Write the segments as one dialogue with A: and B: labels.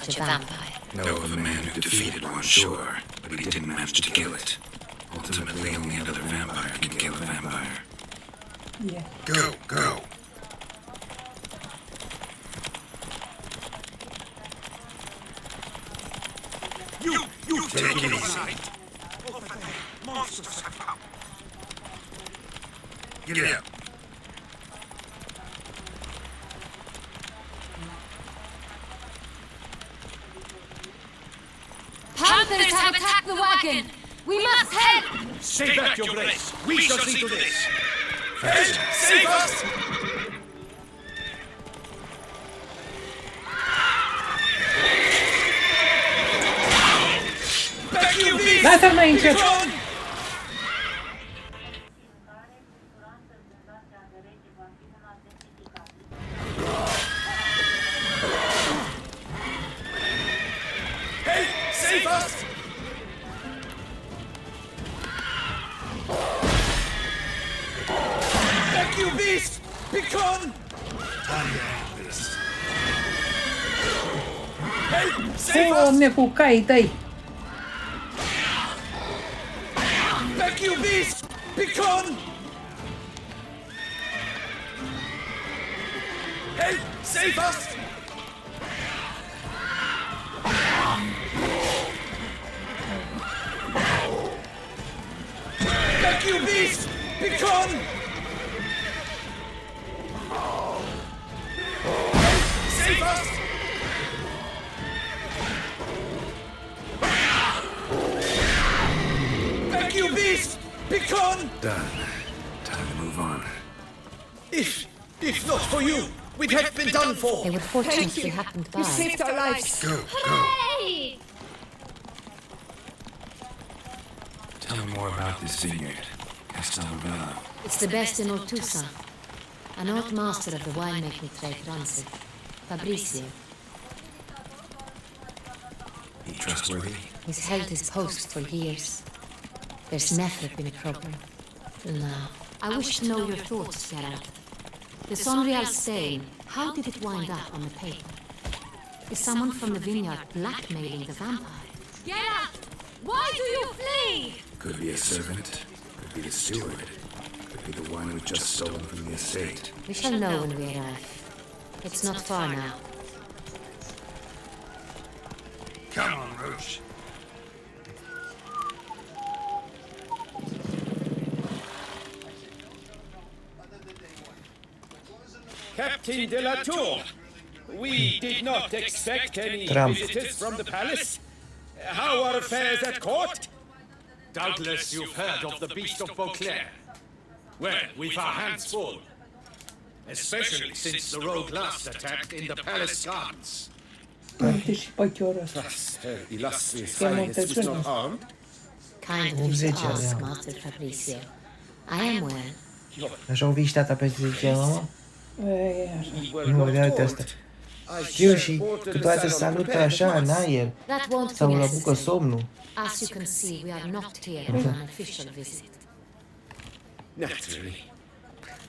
A: such a vampire?
B: Know of a man who defeated one, sure, but he didn't manage to kill it. Ultimately, only another vampire can kill a vampire.
C: Yeah.
B: Go! You take it easy. Monsters have come. Get up.
A: Panthers have attacked the wagon! We must help!
D: Stay back, your grace! We shall see to this! Fez, save us! Back, you beast!
C: Lasă-l mai încet!
D: Hey, save us! Back, you beast! Begone! Hey, save us!
C: Omne cu caii tăi!
D: Back, you beast! Begone! Hey, save us! Back, you beast! Begone! Hey, save us! Back, you beast! Begone!
B: Done. Time to move on.
D: If not for you, we'd have been done for.
A: They would fortunately happened by.
C: You saved our lives!
B: Go!
A: Hey!
B: Tell me more about this vineyard. Castelvella.
A: It's the best in Ortusa. An old master of the winemaking trade runs it. Fabrizio.
B: He trustworthy?
A: He's held his post for years. There's never been a problem. Till now. I wish to know your thoughts, Geralt. The Sonreal stain, how did it wind up on the paper? Is someone from the vineyard blackmailing the vampire? Geralt! Why do you flee?
B: Could be a servant. Could be the steward. Could be the one who just stolen from the estate.
A: We shall know when we arrive. It's not far now.
B: Come on, Rouge.
D: Captain de la Tour, we did not expect any visitors from the palace. How are affairs at court? Doubtless you've heard of the Beast of Beauclair. Well, we've our hands full. Especially since the rogue last attacked in the palace gardens.
C: Uite și păchiorul ăsta.
D: Thus, illustrious highness was not harmed.
A: Kind of you to ask, Master Fabrizio. I am well.
E: Așa o vii și tata peste 10 ani, mă?
C: E așa.
E: Nu, uite asta. Știu și câteodată salută așa, în aer.
A: That won't
E: Sau
A: be
E: îl apucă
A: necessary.
E: somnul.
A: As you can see, we are not here on an official visit.
D: Naturally.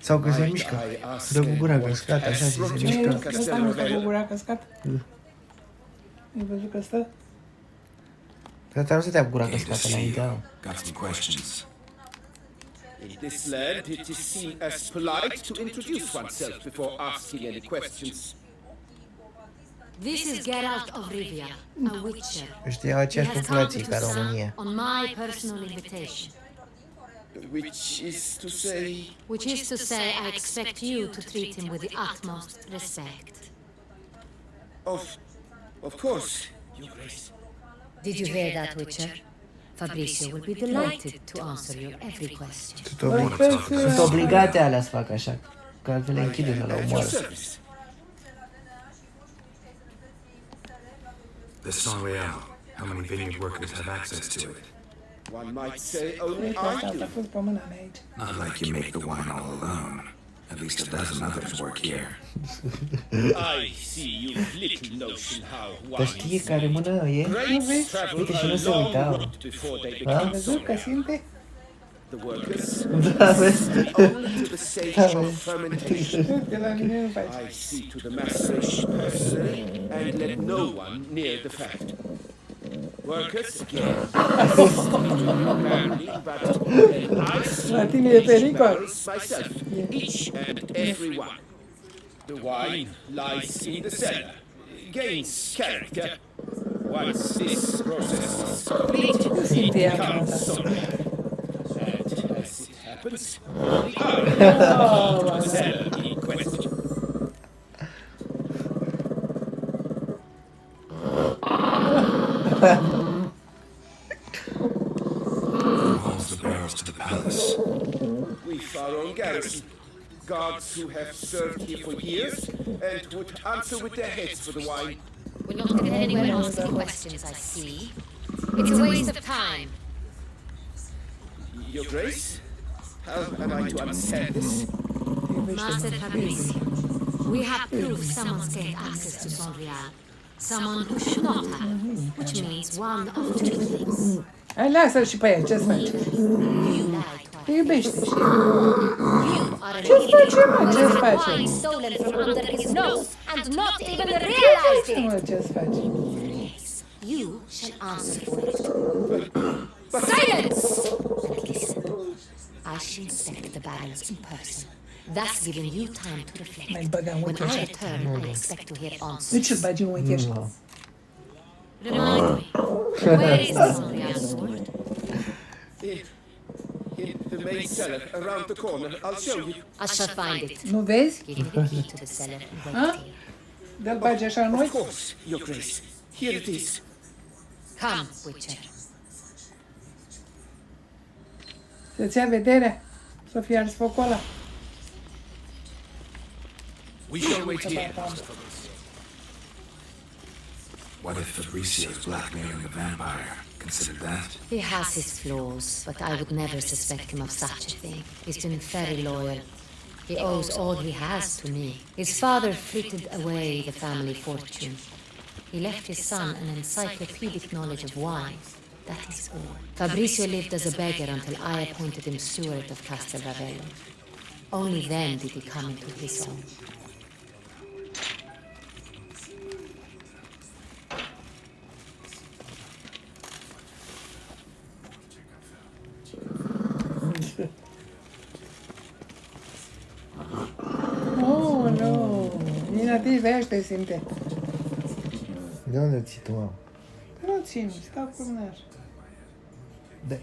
E: Sau că se mișcă. Dă cu gura căscată, așa, și se mișcă.
C: Ăsta nu stă cu gura căscat? Ai văzut că stă?
E: Tata nu stătea cu gura
B: Came to
E: căscată
B: see
E: înainte,
B: you.
E: mă.
B: Got some questions.
D: In this land, it is seen as polite to introduce oneself before asking any questions.
A: This is Geralt of Rivia, a witcher.
E: Ăștia au
A: He
E: aceeași
A: has come
E: populație
A: to
E: ca
A: Toussaint
E: România.
A: on my personal invitation.
D: Which is to say...
A: Which is to say, I expect you to treat him with the utmost respect.
D: Of course, Your Grace.
A: Did you hear that, Witcher? Fabrizio will be delighted to answer your every question.
E: Sunt obligate alea să facă așa, că altfel le închide sau le omoară.
B: The Sonreal. How many vineyard workers have access to it?
D: One might say only
C: Uite, asta
D: I
C: a
D: do.
C: fost pe mâna mea aici.
B: Not like you make the wine all alone. At least a dozen others work here.
D: I see you've little notion how
E: Dar
D: one
E: știe care mână e?
D: greats travel
E: Uite, și nu
D: a
E: se
D: long
E: uitau.
D: road before they
E: Da?
C: Ai
D: become
C: văzut că
D: Sonreal.
C: simte?
D: the workers.
E: Da, vezi?
D: See only to the stage of fermentation.
C: De la mine nu faci.
D: I see to the maceration personally and let no one near the fat. Workers, again, badly, but then I
C: La tine e
D: see each
C: pericol.
D: barrels myself, each and every one. The wine lies in the cellar, gains character. Once this process is complete, it becomes solid. And as it happens, only I to the cellar in question.
B: Who hauls the barrels to the palace?
D: We've our own garrison. Guards who have served here for years and would answer with their heads for the wine.
A: We're not getting anywhere asking questions, I see. It's a waste of time.
D: Your Grace? How am I to understand this?
A: Master Fabricio, we have proof someone's gained access to Sonreal. Someone who should not have, which means one of two things.
C: Hai, lasă-l și pe ea, ce-ți faci?
A: You lied
C: Te
A: twice.
C: iubește, știi?
A: You are an
C: Ce-ți
A: idiot
C: face, mă?
A: who
C: Ce-ți
A: has
C: face?
A: wine stolen from under his nose and not even realized
C: Ce,
A: it.
C: mă, ce-ți faci?
A: You shall answer for it. Silence! And listen. I shall inspect the barrels in person, thus giving you time to
C: Mai
A: reflect.
C: băga în
A: When
C: ochi așa.
A: I return, I expect to hear
C: Nu
A: answers.
C: ce-l bagi în ochi așa?
E: Nu.
A: Remind me, where is the Sonreal sword?
D: In the main cellar, around the corner. I'll show you.
A: I shall find it.
C: Nu vezi?
A: Give me the key to the cellar and wait
C: Huh?
A: here.
C: Dă-l bagi așa în
D: Of
C: ochi?
D: course, Your Grace. Here it is.
A: Come, Witcher.
C: Să-ți ia vederea? Să fie ars focul ăla.
D: We shall wait here.
B: What if Fabricio's blackmailing the vampire? Consider that?
A: He has his flaws, but I would never suspect him of such a thing. He's been very loyal. He owes all he has to me. His father frittered away the family fortune. He left his son an encyclopedic knowledge of wine. That is all. Fabricio lived as a beggar until I appointed him steward of Castel Ravello. Only then did he come into his own.
C: Oh, nu. Inativ, te simte.
E: De unde ții tu, mă?
C: Nu țin, stau cu mâna.
E: Da,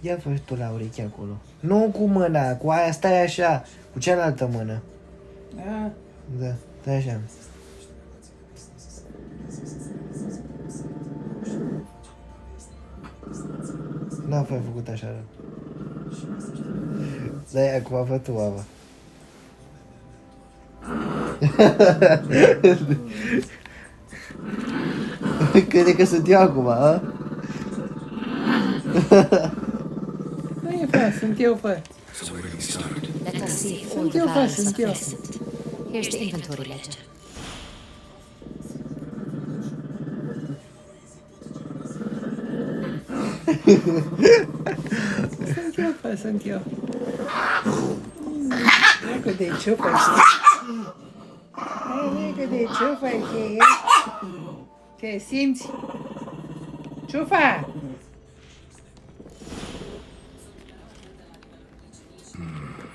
E: ia fă tu la ureche acolo. Nu cu mâna, cu aia stai așa, cu cealaltă mână.
C: Da.
E: Da, stai așa. Da, fă făcut așa rău. Da, ia acum fă tu, mama. Crede că sunt eu acum, a?
C: Nu e fă, sunt eu fă.
B: So where do we start?
A: Let us see if all
C: Sunt
A: the
C: eu,
A: barrels
C: sunt
A: are
C: eu.
A: present. Here's the inventory ledger.
C: Sunt eu fă, sunt eu. Lecă de ciufă, știi? Lecă de ciufă, ce e? Ce simți? Ciufa!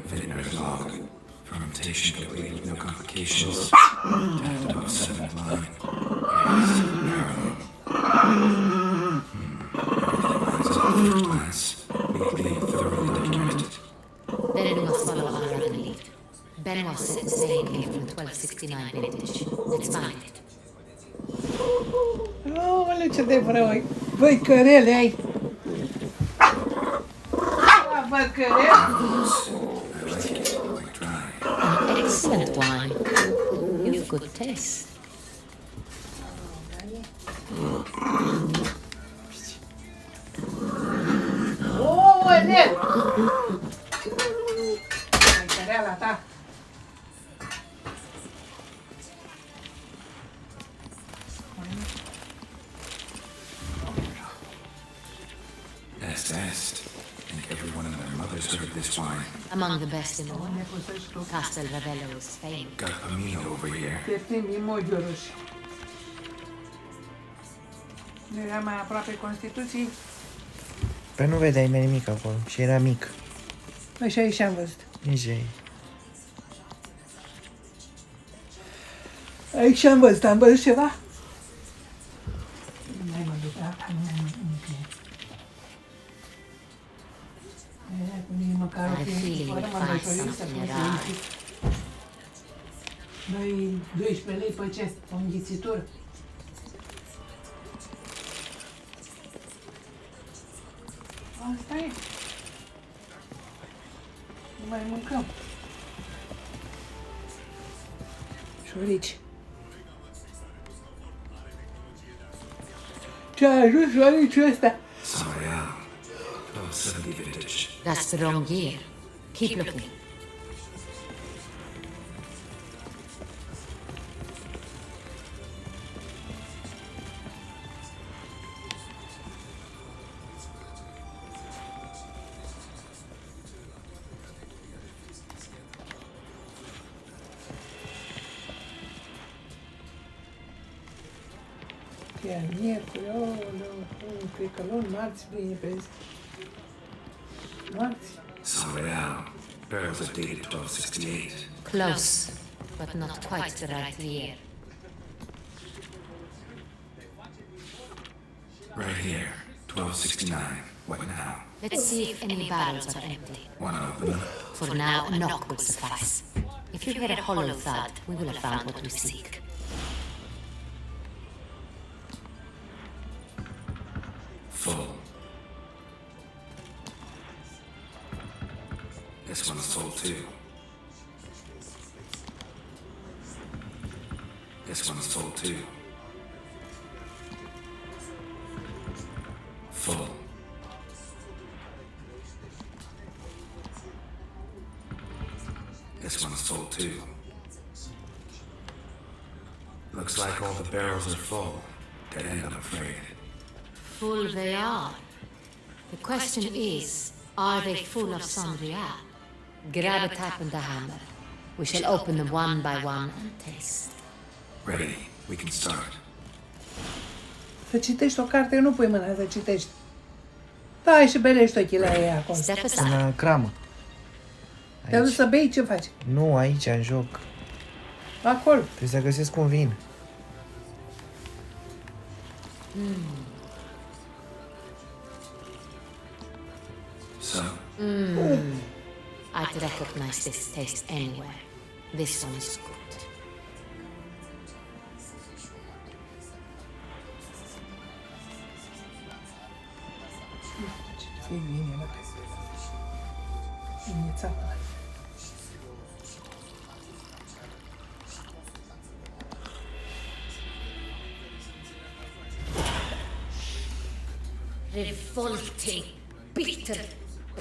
B: Veterinary log. Fermentation complete with no complications. Daft 07 line. Everything lines up at first glance. Neatly and thoroughly documented.
A: Then we must follow our other lead. Benoit said the same came from a 1269 vintage. Let's find it.
C: Aoleu, ce de vreo! Băi, cărele ai! Bă, cărele!
B: I like it, quite dry.
A: An excellent wine. You've good taste.
C: Aoleu! Mai căreala ta!
B: Est. And everyone and their mother never served this wine.
A: Among the best in the world. Castel Ravello is famous.
B: Got Amino over here.
C: Pieptim Imogioroș. Nu era mai aproape Constituției?
E: Păi nu vedeai nimic acolo și era mic.
C: Păi și aici am văzut.
E: Nici ei.
C: Aici am văzut ceva? Nu mai mă duc, nu mai mă duc. Nici măcar o fi, fără mă doșorii să pun să noi 12 lei pe ce? O înghițitură. Asta e. Nu mai mâncăm. Șorici. Ce-a ajuns șoriciul ăsta?
B: Saga. 1270 vintage.
A: That's the wrong year. Keep looking.
C: Chiar miercuri, cred că luni, marți, bine pe zi. Marți.
B: Saga. Barrels are dated 1268.
A: Close, but not quite the right year.
B: Right here. 1269. What now?
A: Let's see if any barrels are empty.
B: Wanna open them?
A: For now, a knock will suffice. If you hear a hollow thud, we will have found what we seek.
B: Full. This one's full too. This one's full too. Full. This one's full too. Looks like all the barrels are full. Dead end, I'm afraid.
A: Full they are. The question is, are they full of sangria? Grab a tap and a hammer. We shall open them one by one and taste.
B: Ready. We can start.
C: Să citești o carte, nu pui mâna să citești. Dai și belești ochii la ea acolo.
A: Step aside.
E: În cramă.
C: Te-a dus să bei, ce faci?
E: Nu, aici, în joc.
C: Acolo.
E: Trebuie să găsesc un vin.
B: So,
A: I'd recognize this taste anywhere. This one is good.
C: Ce bine, mă. Înghețată.
A: Revolting, bitter,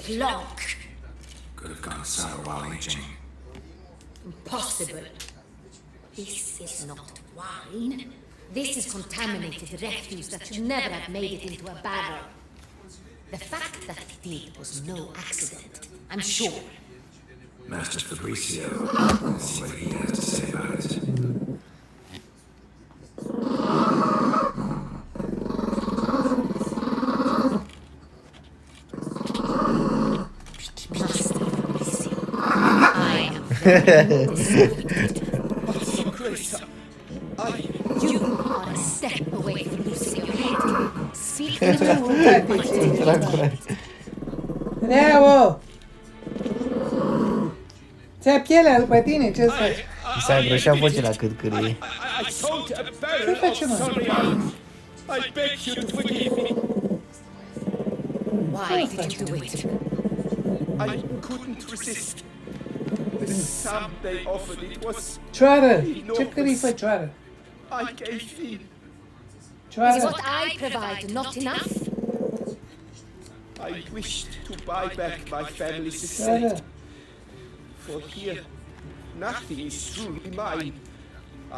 A: blanc.
B: could have gone sour while aging.
A: Impossible. This is not wine. This is contaminated refuse that should never have made it into a barrel. The fact that it did was no accident, I'm sure.
B: Master Fabricio, let's see what he has to say about it.
A: Master Fabricio, I am very disappointed. You are a step away from losing your head. Speak the truth.
C: Leo! Ți-a pielea după tine, ce să faci?
E: I s-a îngrășat vocea la cârcârie.
D: I sold a barrel of Saga. I beg you to forgive me.
A: Why did you do it?
D: I couldn't resist. The sum they offered it was
C: Cioară! Ce cârii fă cioară?
D: I gave in.
A: Is
C: Cioară!
A: what I provide not enough?
D: I wished to buy back my family's
C: Cioară!
D: estate. For here, nothing is truly mine.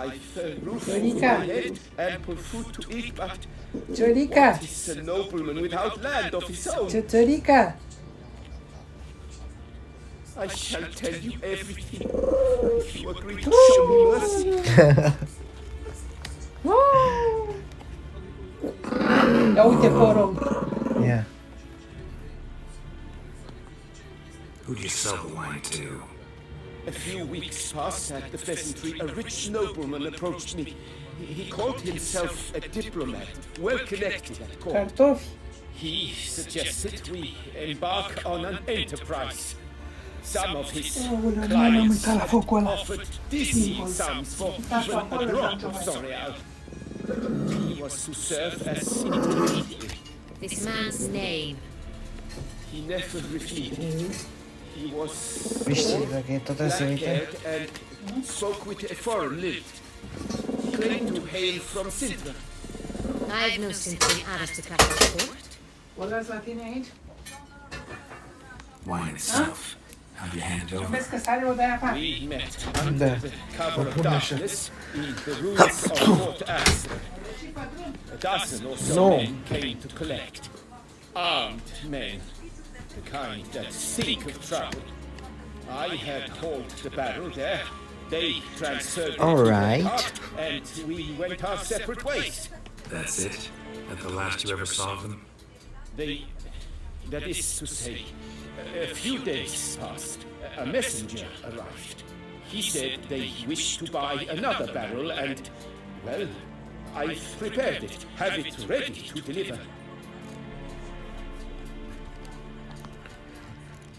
D: I've a roof over
C: Monica.
D: my head, ample food to eat, but
C: Ciorica!
D: what is a nobleman without land of his own?
C: Ciorica!
D: I shall tell you everything if you agree to show me mercy.
C: Ia uite porumb.
E: Ia.
B: Who do you sell the wine to?
D: A few weeks past at the pheasantry, a rich nobleman approached me. He called himself a diplomat, well connected at court.
C: Cartofi.
D: He suggested we embark on an enterprise. Some of his
C: Aoleu,
D: clients
C: n-am uitat la focul ăla.
D: offered dizzying sums for even a drop of Zorial. He was to serve as intermediary.
A: This man's name.
D: He never refused. He was
E: Viște, dacă e tot asta uite.
D: black-haired and spoke with a foreign lilt. He claimed to hail from Sintra.
A: I've no Sintian aristocrat at court.
C: O las la tine aici?
B: Wine itself. How do you hand it over?
C: Vezi că sare o de-aia afară.
D: We met
E: Da.
D: under the cover of darkness in the ruins of Fort Astor. A dozen or so
E: No.
D: men came to collect. Armed men, the kind that stink of trouble. I had hauled the barrel there. They transferred it
E: All
D: to
E: right.
D: the cart, and we went our separate ways.
B: That's it? At the last you ever saw of them?
D: That is to say, a few days passed. A messenger arrived. He said they wished to buy another barrel and, well, I've prepared it, have it ready to deliver.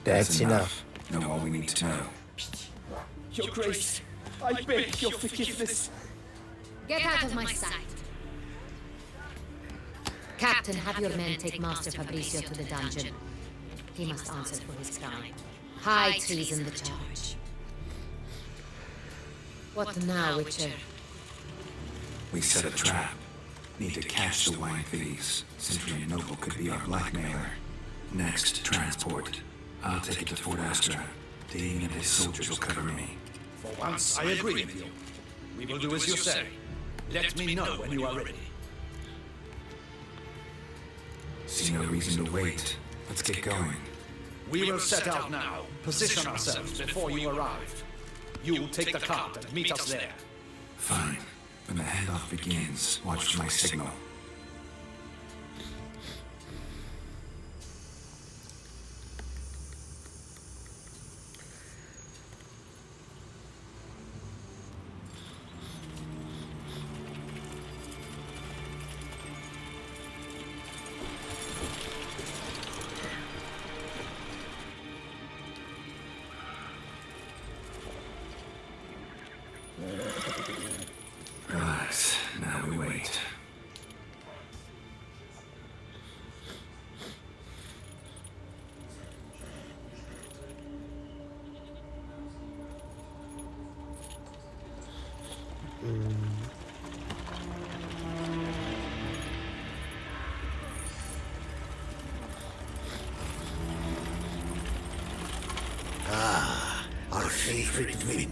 E: That's enough.
B: Know all we need to know.
D: Your Grace, I beg your forgiveness.
A: Get out of my sight. Captain, have your men take Master Fabrizio to the dungeon. He must answer for his crime. High treason the charge. What now, Witcher?
B: We set a trap. Need to catch the wine thieves. Sentry and Noble could be our blackmailer. Next, transport. I'll take it to Fort Astra. Dean and his soldiers will cover me.
F: For once, I agree with you. We will do as you say. Let me know when you are ready.
B: See no reason to wait. Let's get going.
F: We will set out now. Position ourselves before you arrive. You take the cart and meet us there.
B: Fine. When the handoff begins, watch for my signal. Relax. Now we wait.
F: Our favorite win.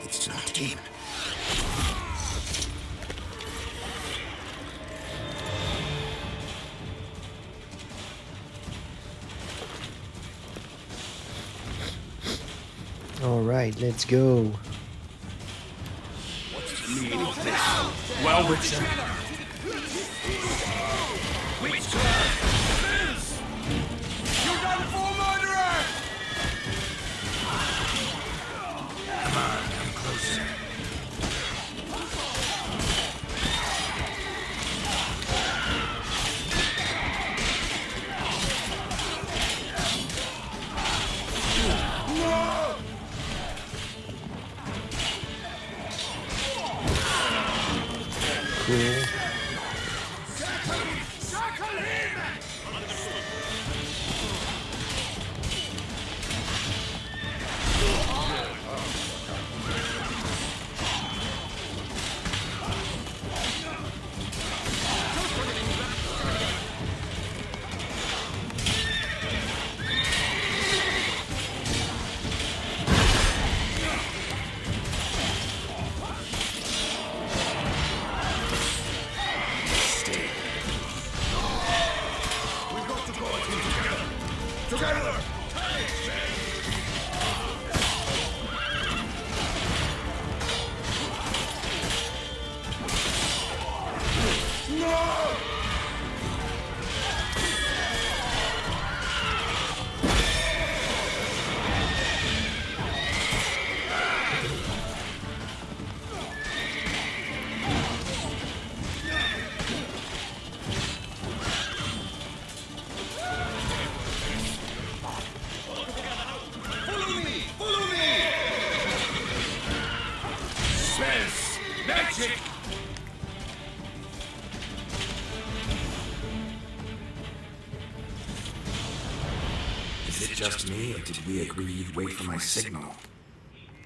B: It's not him.
E: All right, let's go.
F: Well, Witcher.
E: Cool.
D: Spells! Magic!
B: Is it just me, or did we agree you'd wait for my signal?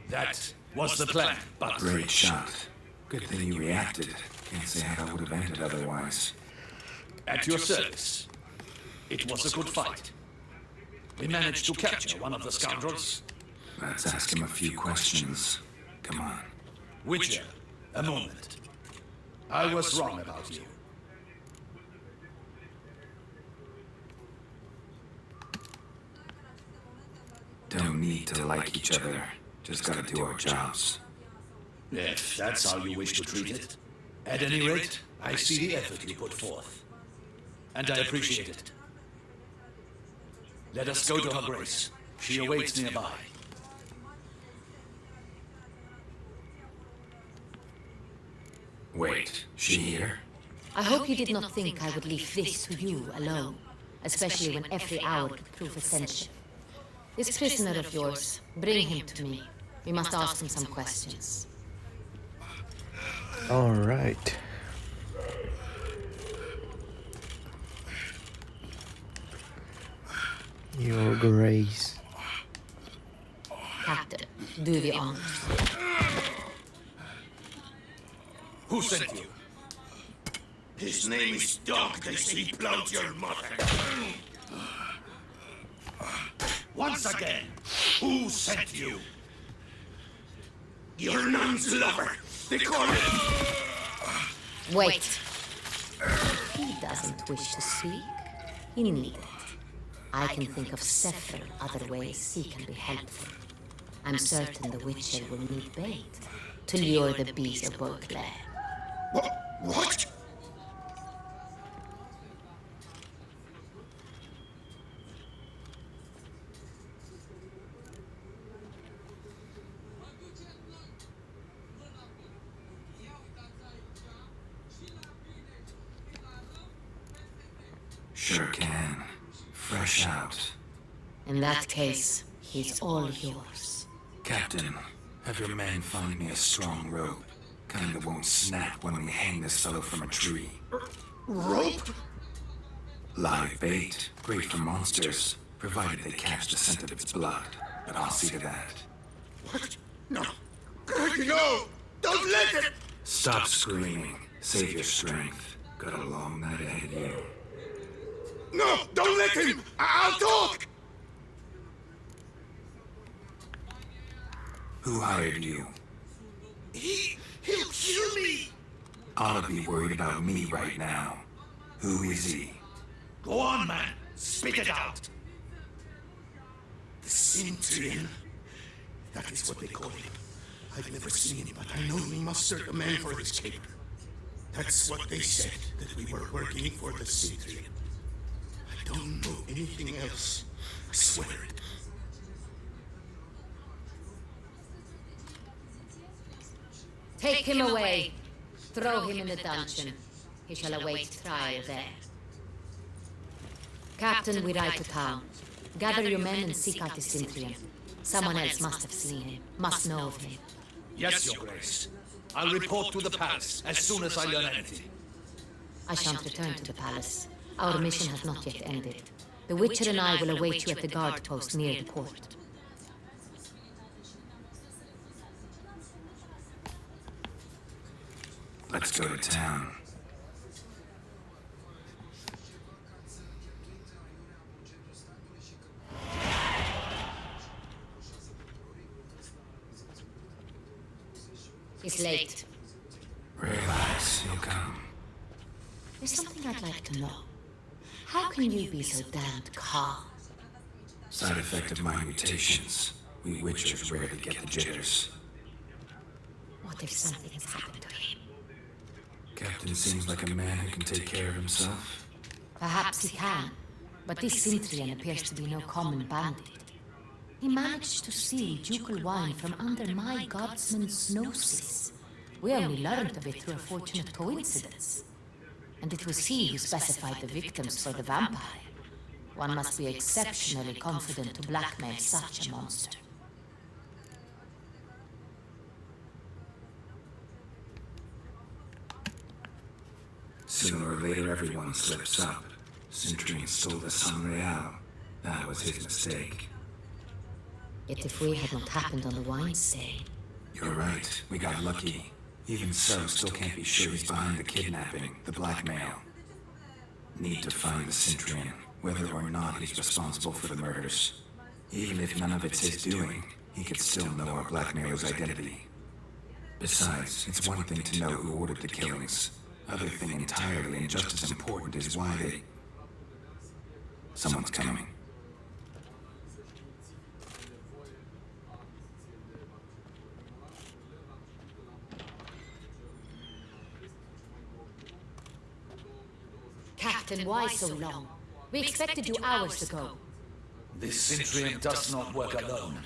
F: That was the plan, but...
B: Great shot. Good thing you reacted. Can't say how that would have ended otherwise.
F: At your service. It was a good fight. We managed to capture one of the scoundrels.
B: Let's ask him a few questions. Come on.
F: Witcher, a moment. I was wrong about you.
B: Don't need to like each other. Just gotta do our jobs.
F: If that's how you wish to treat it. At any rate, I see the effort you put forth. And I appreciate it. Let us go to her grace. She awaits nearby.
B: Wait, she here?
A: I hope you did not think I would leave this to you alone, especially when every hour could prove essential. This prisoner of yours, bring him to me. We must ask him some questions.
E: All right. Your Grace.
A: Captain, do the honors.
F: Who sent you?
D: His name is Dog, they say he plowed your mother.
F: Once again, who sent you?
D: Your nun's lover. They call him.
A: Wait. If he doesn't wish to speak, he needn't. I can think of several other ways he can be helpful. I'm certain the Witcher will need bait to lure the beast of Beauclair.
D: What?
B: Sure can. Fresh out.
A: In that case, he's all yours.
B: Captain, have your men find me a strong rope. Kind that won't snap when we hang this fellow from a tree.
D: Rope?
B: Live bait. Great for monsters, provided they catch the scent of its blood. But I'll see to that.
D: What? No. No! Don't let it!
B: Stop screaming. Save your strength. Got a long night ahead of you.
D: No! Don't let him! I'll talk!
B: Who hired you?
D: He'll kill me!
B: Ought to be worried about me right now. Who is he?
F: Go on, man. Spit it out.
D: The Centurion. That is what they call him. I've never seen him, but I know we mustered a man for his caper. That's what they said, that we were working for the Centurion. I don't know anything else. I swear it.
A: Take him away. Throw him in the dungeon. He shall await trial there. Captain, we ride to town. Gather your men and seek out the Centurion. Someone else must have seen him, must know of him.
F: Yes, Your Grace. I'll report to the palace as soon as I learn anything.
A: I shan't return to the palace. Our mission has not yet ended. The Witcher and I will await you at the guard post near the court.
B: Let's go to town.
A: He's late.
B: Relax, he'll come.
A: There's something I'd like to know. How can you be so damned calm?
B: Side effect of my mutations. We Witchers rarely get the jitters.
A: What if something has happened to him?
B: Captain seems like a man who can take care of himself.
A: Perhaps he can, but this Centurion appears to be no common bandit. He managed to steal ducal wine from under my guardsman's noses. We only learned of it through a fortunate coincidence. And it was he who specified the victims for the vampire. One must be exceptionally confident to blackmail such a monster.
B: Sooner or later, everyone slips up. Centurion stole the San Real. That was his mistake.
A: Yet if we had not happened on the wine stain...
B: You're right. We got lucky. Even so, still can't be sure he's behind the kidnapping, the blackmail. Need to find the Centurion, whether or not he's responsible for the murders. Even if none of it's his doing, he could still know our blackmailer's identity. Besides, it's one thing to know who ordered the killings. Other thing entirely, and just as important, is why they... Someone's coming.
A: Captain, why so long? We expected you hours ago.
F: This Centurion does not work alone.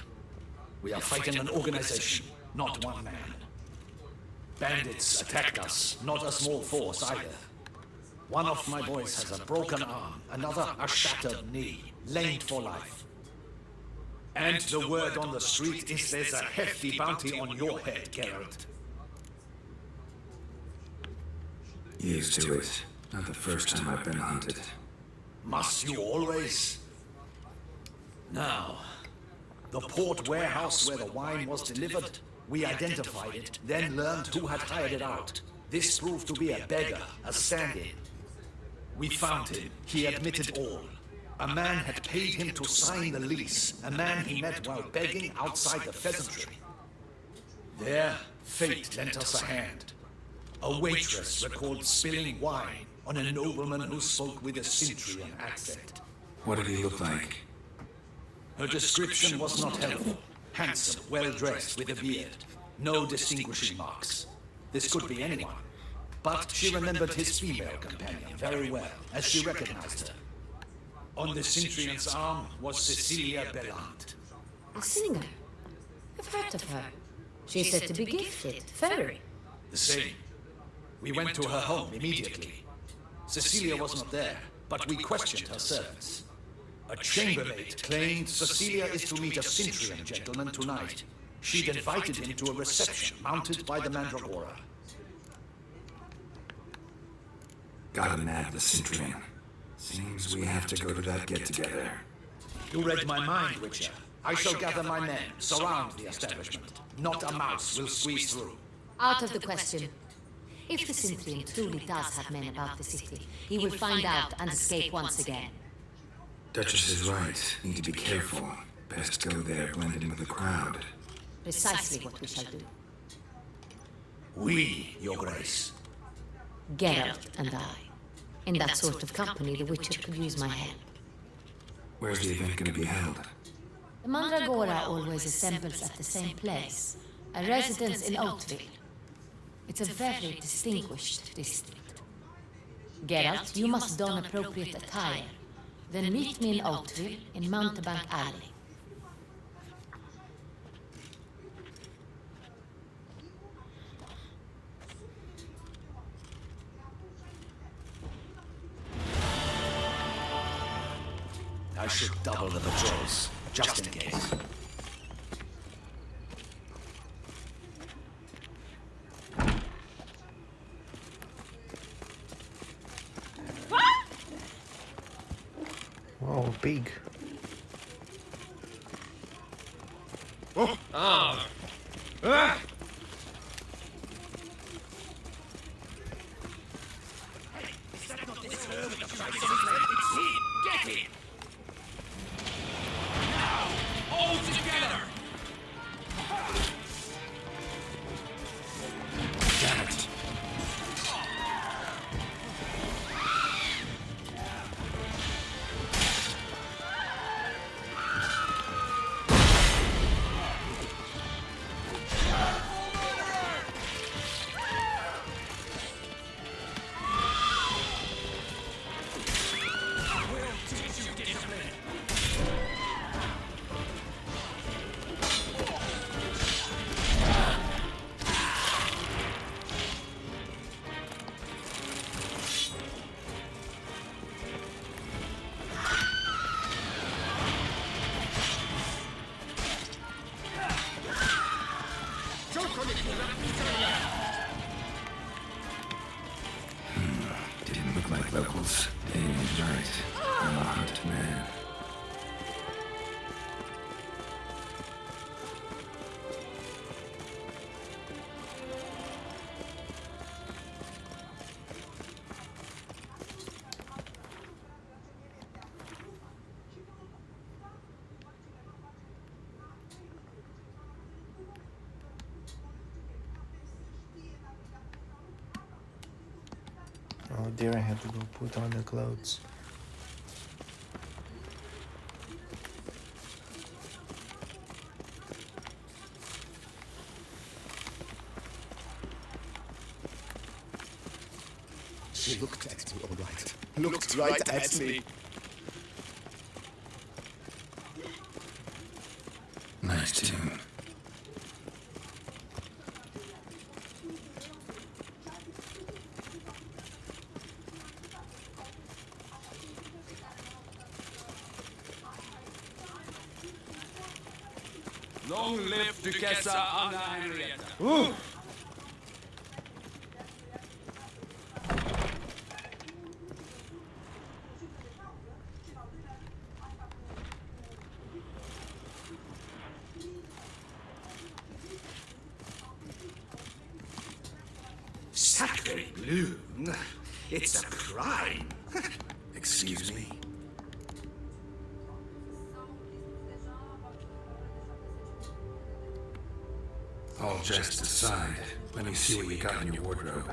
F: We are fighting an organization, not one man. Bandits attacked us, not a small force either. One of my boys has a broken arm, another a shattered knee, lamed for life. And the word on the street is there's a hefty bounty on your head, Geralt.
B: Used to it. Not the first time I've been hunted.
F: Must you always? Now, the port warehouse where the wine was delivered, we identified it, then learned who had hired it out. This proved to be a beggar, a stand-in. We found him. He admitted all. A man had paid him to sign the lease, a man he met while begging outside the pheasantry. There, fate lent us a hand. A waitress recalled spilling wine on a nobleman who spoke with a Centurion accent.
B: What did he look like?
F: Her description was not helpful. Handsome, well-dressed, with a beard. No distinguishing marks. This could be anyone. But she remembered his female companion very well, as she recognized her. On the Centurion's arm was Cecilia Bellant.
A: A singer? I've heard of her. She's said to be gifted, fairy.
F: The same. We went to her home immediately. Cecilia was not there, but we questioned her servants. A chambermaid claimed Cecilia is to meet a Centurion gentleman tonight. She'd invited him to a reception mounted by the Mandragora.
B: Gotta nab the Centurion. Seems we have to go to that get-together.
F: You read my mind, Witcher. I shall gather my men, surround the establishment. Not a mouse will squeeze through.
A: Out of the question. If the Centurion truly does have men about the city, he will find out and escape once again.
B: Duchess is right. Need to be careful. Best go there, blend in with the crowd.
A: Precisely what we shall do.
F: We, Your Grace.
A: Geralt and I. In that sort of company, the Witcher could use my help.
B: Where's the event gonna be held?
A: The Mandragora always assembles at the same place, a residence in Oatville. It's a very distinguished district. Geralt, you must don appropriate attire. Then meet me in Oatville, in Mountebank Alley.
F: I should double the patrols, just in case.
E: Wow, big.
B: like locals. Damien's right. I'm a hunted man.
E: Oh dear, I have to go put on the clothes.
F: She looked at me, all right. Looked right at me.
B: Nice tune.
D: Long live Duchessa Anna Henrietta.
F: Sacred blue. It's a crime.
B: Excuse me? All jest aside, let me see what you got in your wardrobe.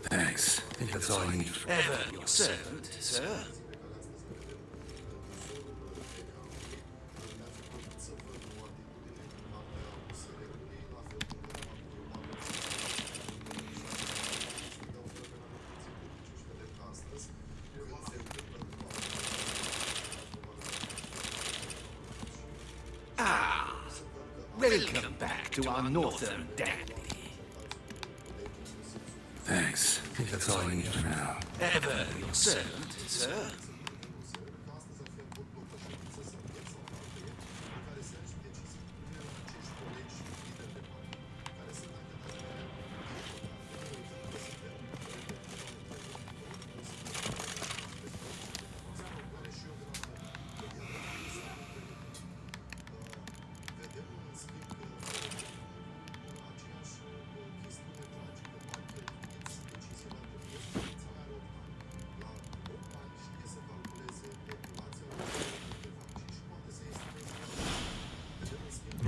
B: Thanks. I think that's all I need.
F: Ever your servant, sir. Welcome back to our northern dandy.
B: Thanks. I think that's all I need for now.
F: Ever your servant, sir.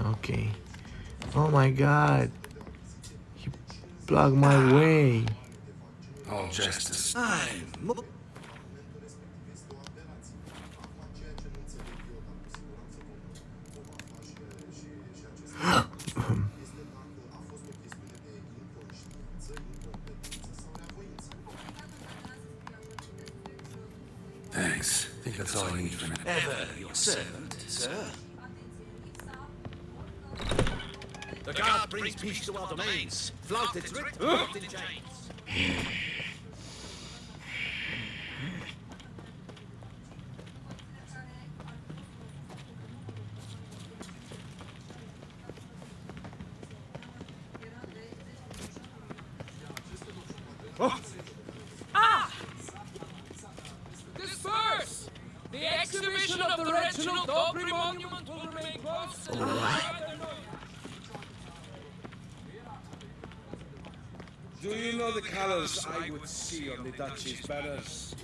E: Okay. Oh my god. He blocked my way.
B: All justice. Thanks. I think that's all I need for now.
F: Ever your servant, sir.
D: The guard brings peace to our domains. Flout its writ, locked in chains.
G: Disperse! The exhibition of the Reginald Aubrey monument will remain closed.
D: Do you know the colors I would see on the Duchy's banners?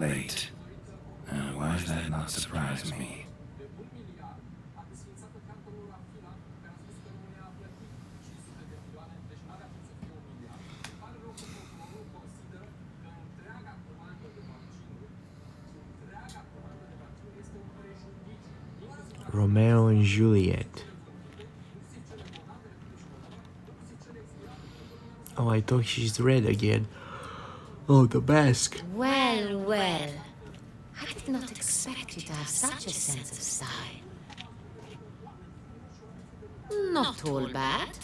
B: Late. Why does that not surprise me?
E: Romeo and Juliet. Oh, I thought she's red again. Oh, the mask.
A: Well, Well, I did not expect you to have such a sense of style. Not all bad.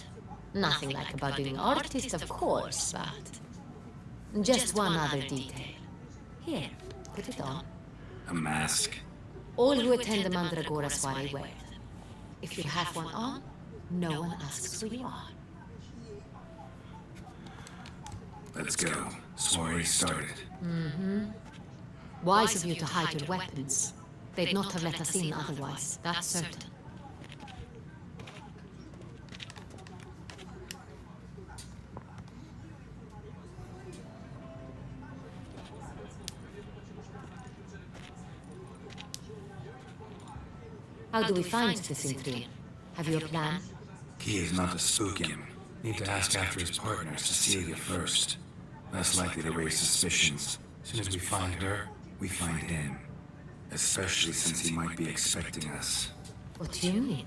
A: Nothing like a budding artist, of course, but... just one other detail. Here, put it on.
B: A mask?
A: All who attend the Mandragora soiree wear them. If you have one on, no one asks who you are.
B: Let's go. Soiree started.
A: Wise of you to hide your weapons. They'd not have let us in otherwise, that's certain. How do we find this Intrian? Have you a plan?
B: Key is not to spook him. Need to ask after his partner, Cecilia, first. Less likely to raise suspicions. As soon as we find her, we find him. Especially since he might be expecting us.
A: What do you mean?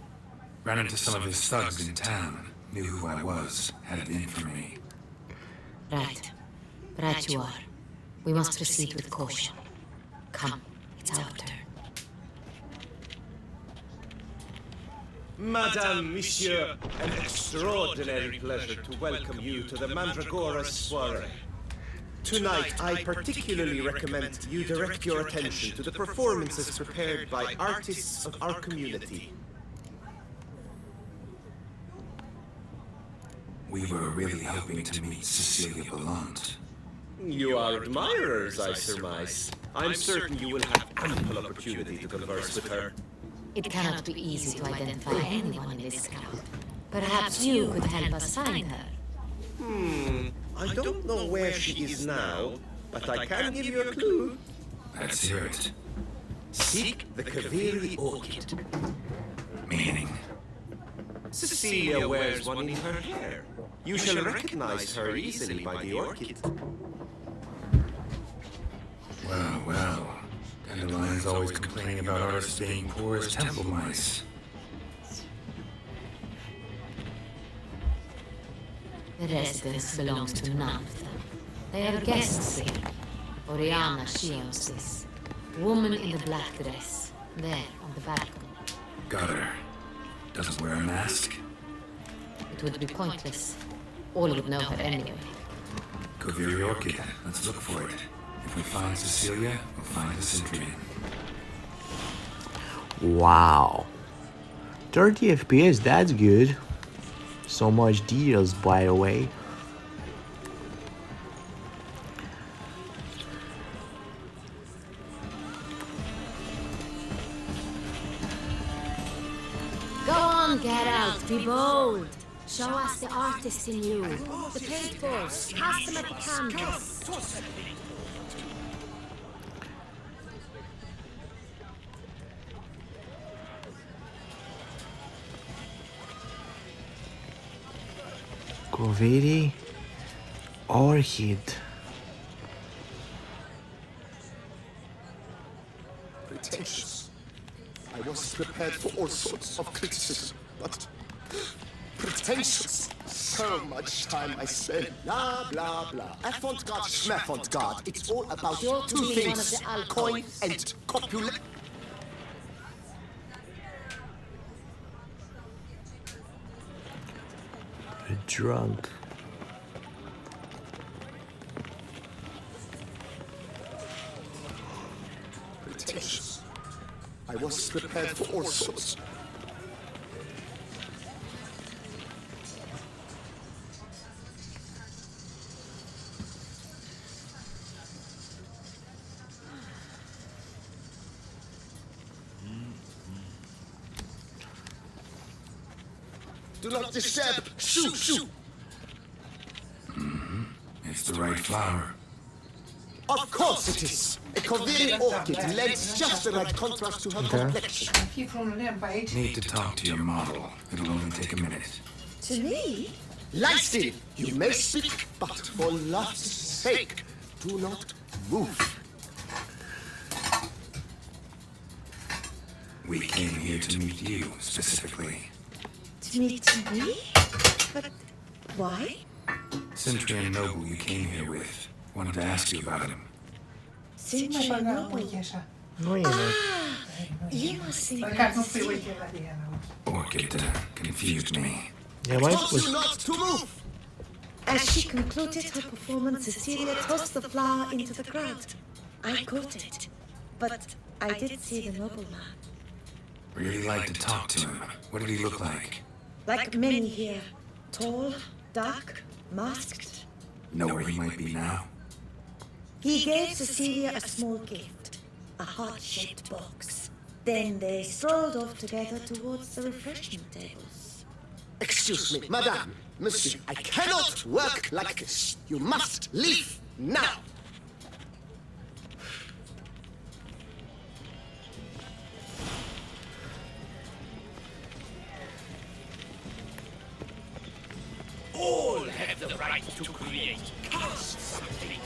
B: Ran into some of his thugs in town. Knew who I was. Had it in for me.
A: Right. Right you are. We must proceed with caution. Come, it's our turn.
D: Madame, Monsieur, an extraordinary pleasure to welcome you to the Mandragora soiree. Tonight, I particularly recommend you direct your attention to the performances prepared by artists of our community.
B: We were really hoping to meet Cecilia Bellant.
D: You are admirers, I surmise. I'm certain you will have ample opportunity to converse with her.
A: It cannot be easy to identify anyone in this crowd. Perhaps you could help us find her.
D: I don't know where she is now, but I can give you a clue.
B: Let's hear it.
D: Seek the Kaveri orchid.
B: Meaning?
D: Cecilia wears one in her hair. You shall recognize her easily by the orchid.
B: Well, well. Dandelion's always complaining about artists being poor as temple mice.
A: The residence belongs to none of them. They have guests here. Oriana, she owns this. Woman in the black dress. There, on the balcony.
B: Got her. Doesn't wear a mask?
A: It would be pointless. All would know her anyway.
B: Kaveri Orchid. Let's look for it. If we find Cecilia, we'll find the Centurion.
E: Wow. 30 FPS, that's good. So much details, by the way.
A: Go on, get out, be bold. Show us the artist in you. The paintballs, cast them at the canvas.
E: Kaveri Orchid.
H: Pretentious. I was prepared for all sorts of criticism, but pretentious. So much time I spent. Blah, blah, blah. Avant-garde, schmavant-garde. It's all about
A: Sure to
H: two
A: be one of
H: things.
A: the alphas.
H: Coin and copulation.
E: Drunk.
H: Pretentious. I was prepared for all sorts. Do not disturb. Shoo, shoo.
B: It's the right flower.
H: Of course it is. A Kaveri orchid lends just the right contrast to her complexion.
C: Fii vreun lemn pe aici.
B: Need to talk to your model. It'll only take a minute.
I: To me?
H: Lie still. You may speak, but for love's sake, do not move.
B: We came here to meet you, specifically.
I: To meet me? But why?
B: Centurion Noble you came here with. Wanted to ask you about him.
I: Since
C: Mai
I: you're
C: băga
I: noble.
C: ochii așa.
E: Nu e, mă.
I: You must think
C: Măcar nu
I: I'm
C: pui
I: silly.
C: ochelarii la ochi.
B: Orchid confused me.
E: I-a mai
F: Told
E: spus.
F: you not to move!
I: As she concluded her performance, Cecilia tossed the flower into the crowd. I caught it, but I did see the nobleman.
B: Really like to talk to him. What did he look like?
I: Like many here, tall, dark, masked.
B: Know where he might be now?
I: He gave Cecilia a small gift, a heart-shaped box. Then they strolled off together towards the refreshment tables.
H: Excuse me, madame, monsieur, I cannot work like this. You must leave now.
D: All have the right to create. Cast something.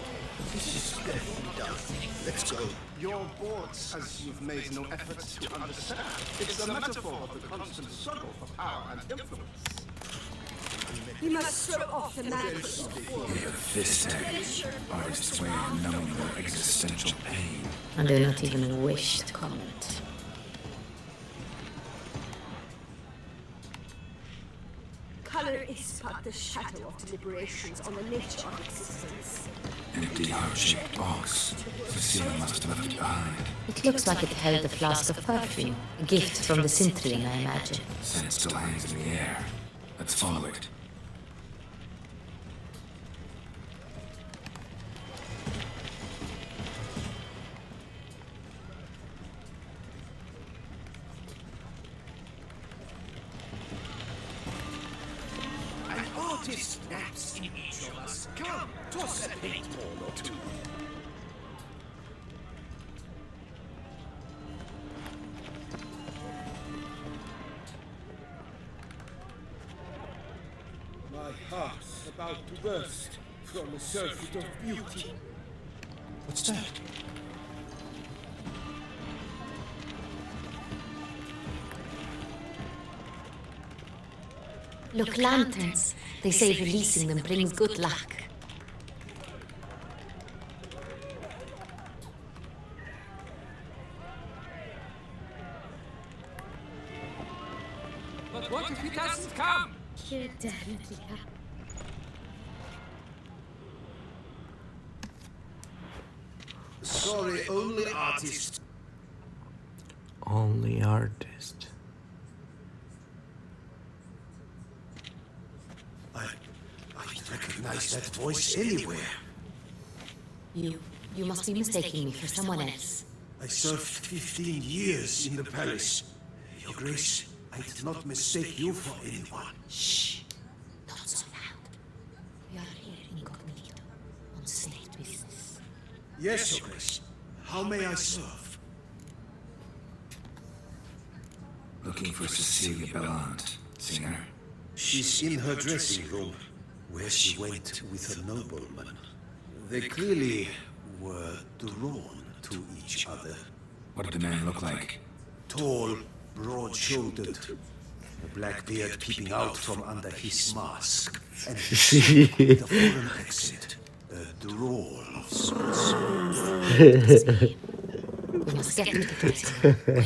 H: This is definitely done. Let's go. Your boards, as you've made no effort to understand. It's a metaphor of the constant struggle for power and influence.
J: You must throw off the mantle.
B: Yeah, this artist's way of knowing their existential pain.
A: I do not even wish to comment.
J: Color is but the shadow of deliberations on the nature of existence.
B: Empty heart-shaped box. Cecilia must have left it behind.
A: It looks like it held a flask of perfume. A gift from the Syntrian, I imagine.
B: Scent still hangs in the air. Let's follow it.
D: An artist naps in each of us. Come, toss a paintball or two. My heart's about to burst from a surfeit of beauty.
B: What's that?
A: Look, lanterns. They say releasing them brings good luck.
G: But what if he doesn't come?
I: He'll definitely come.
F: Sorry, only artist.
E: Only artist.
F: I recognize that voice anywhere.
A: You must be mistaking me for someone else.
F: I served 15 years in the palace. Your Grace, I did not mistake you for anyone.
A: Shh! Not so loud. We are here incognito, on state business.
F: Yes, Your Grace. How may I serve?
B: Looking for Cecilia Bellant, singer.
F: She's in her dressing room, where she went with a nobleman. They clearly were drawn to each other.
B: What did the man look like?
F: Tall, broad-shouldered, a black beard peeping out from under his mask, and the foreign accent, a drawl of sorts.
A: We must get to the dressing room.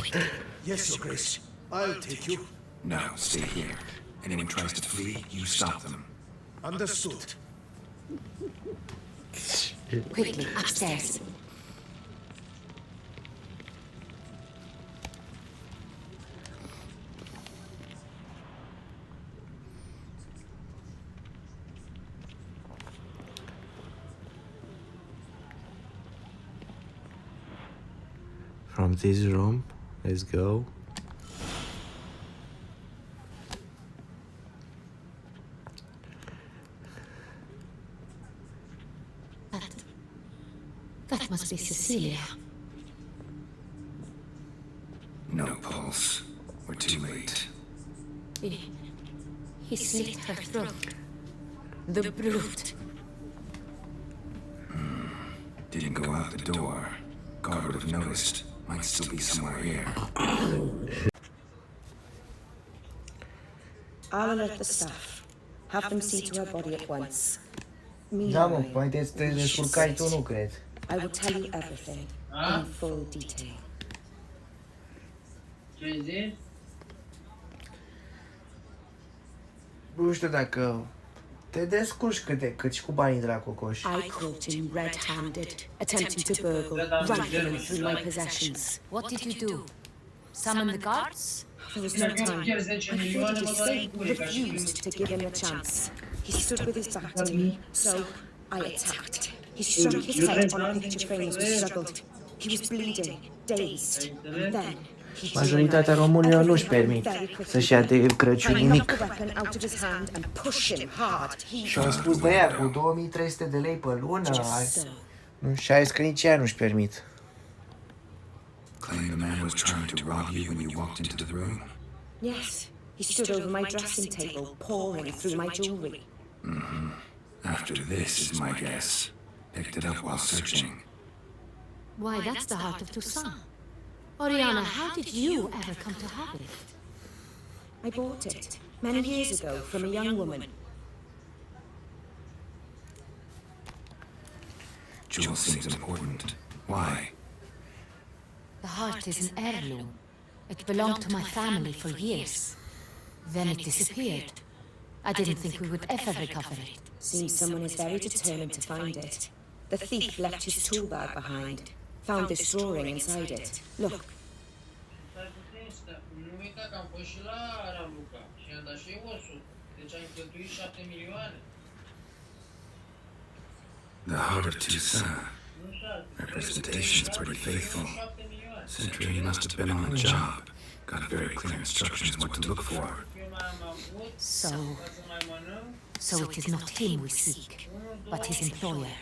F: Yes, Your Grace. I'll take you.
B: No, stay here. Anyone tries to flee, you stop them.
F: Understood.
A: Quickly, upstairs.
E: From this room, let's go.
A: That must be Cecilia.
B: No pulse. We're too late.
A: He slit her throat. The brute.
B: Didn't go out the door. Guard would have noticed. Might still be somewhere here.
K: I'll alert the staff. Have them see to her body at once.
E: Da, mă, poate te descurcai tu, nu cred.
I: I will tell you everything in full detail.
E: Nu știu dacă te descurci cât și cu banii de la cocoș.
I: I caught him red-handed, attempting to burgle, rifling through my possessions.
A: What did you do? Summon the guards?
I: There was no time. I feared his escape, refused to give him a chance. He stood with his back to me, so I attacked. He struck his head on a picture frame as we struggled. He was bleeding, dazed, and then
E: Majoritatea românilor nu-și permit să-și ia de Crăciun nimic. Și au spus, băia, cu 2300 de lei pe lună, și a zis că nici ea nu-și permit.
B: Claim the man was trying to rob you when you walked into the room?
I: Yes, he stood over my dressing table, pouring through my jewelry.
B: After this is my guess. Picked it up while searching.
A: Why, that's the heart of Toussaint. Oriana, how did you ever come to have it?
I: I bought it many years ago from a young woman.
B: Jewel seems important. Why?
A: The heart is an heirloom. It belonged to my family for years. Then it disappeared. I didn't think we would ever recover it.
I: Seems someone is very determined to find it. The thief left his tool bag behind. Found this drawing inside it. Look.
B: The heart of Toussaint. Representation's pretty faithful. Sentry must have been on the job. Got very clear instructions what to look for.
A: So it is not him we seek, but his employer.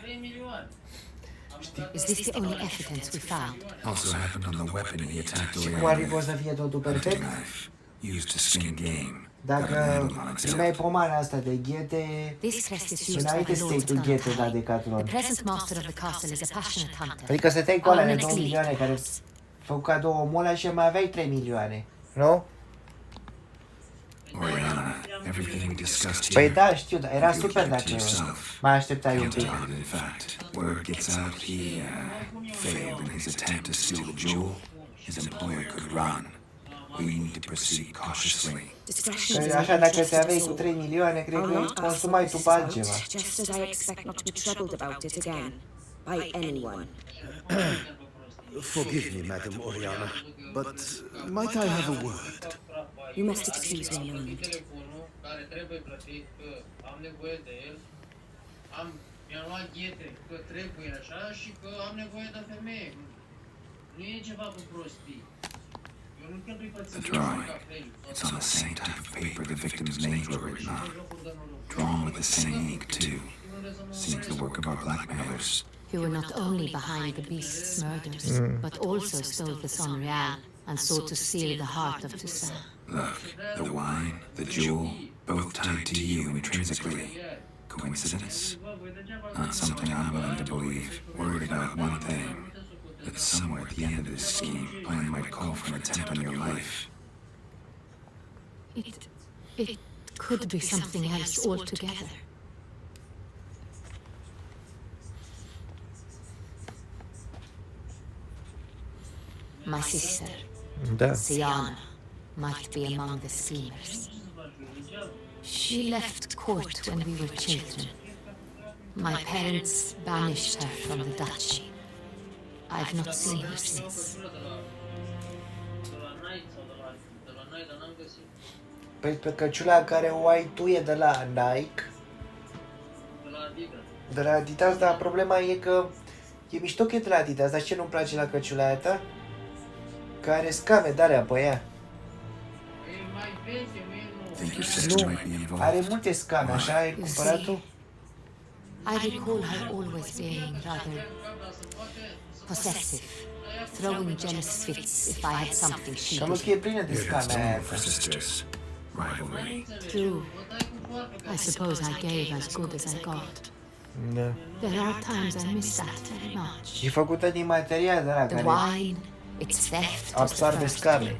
A: Is this the only evidence we found?
B: Also happened on the weapon he attacked
E: Oare poate să fie totul perfect?
B: Used to skin game.
E: Dacă primeai pomana asta de ghete, înainte să iei tu ghete la Decathlon. Adică să te-ai cu alea de 2 milioane care făcu cadou omul ăla și mai aveai 3 milioane, nu?
B: Oriana, everything we discussed
E: Păi
B: here.
E: da, știu, dar era super dacă mai așteptai un pic.
B: In fact, word gets out he failed in his attempt to steal the jewel. His employer could run. We need to proceed cautiously.
E: Așa, dacă te aveai cu 3 milioane, cred că consumai tu pe altceva.
I: Just as I expect not to be troubled about it again. By anyone.
F: Forgive me, Madam Oriana, but might I have a word?
I: You must excuse me a moment.
G: Mi-am luat ghete că trebuie așa și că am nevoie de femeie. Nu e ceva cu prostii. Eu nu cheltui pățit.
B: The drawing. It's on the same type of paper the victims' names were written on. Drawn with the same ink, too. Seems the work of our blackmailers.
A: You were not only behind the beast's murders, but also stole the Son Real and sought to steal the heart of Toussaint.
B: Look, the wine, the jewel, both tied to you intrinsically. Coincidence? Not something I'm willing to believe. Worried about one thing. That somewhere at the end of this scheme, plan might call for an attempt on your life.
A: It could be something else altogether. My sister, Siana, might be among the schemers. She left court when we were children. My parents banished her from the duchy. I've not seen her since.
E: Păi pe căciula care o ai tu e de la Nike. De la Adidas, dar problema e că e mișto că e de la Adidas, dar ce nu-mi place la căciula aia ta? Că are scame de-alea pe ea. Nu, are multe scame, așa ai cumpărat tu?
A: I recall her always being rather possessive, throwing jealous fits if I had something she
E: did. Și e plină de scame aia.
A: True. I suppose I gave as good as I got.
E: Da.
A: There are times I miss that very much.
E: E făcută din material de la care
A: wine, its theft,
E: absorbe scame.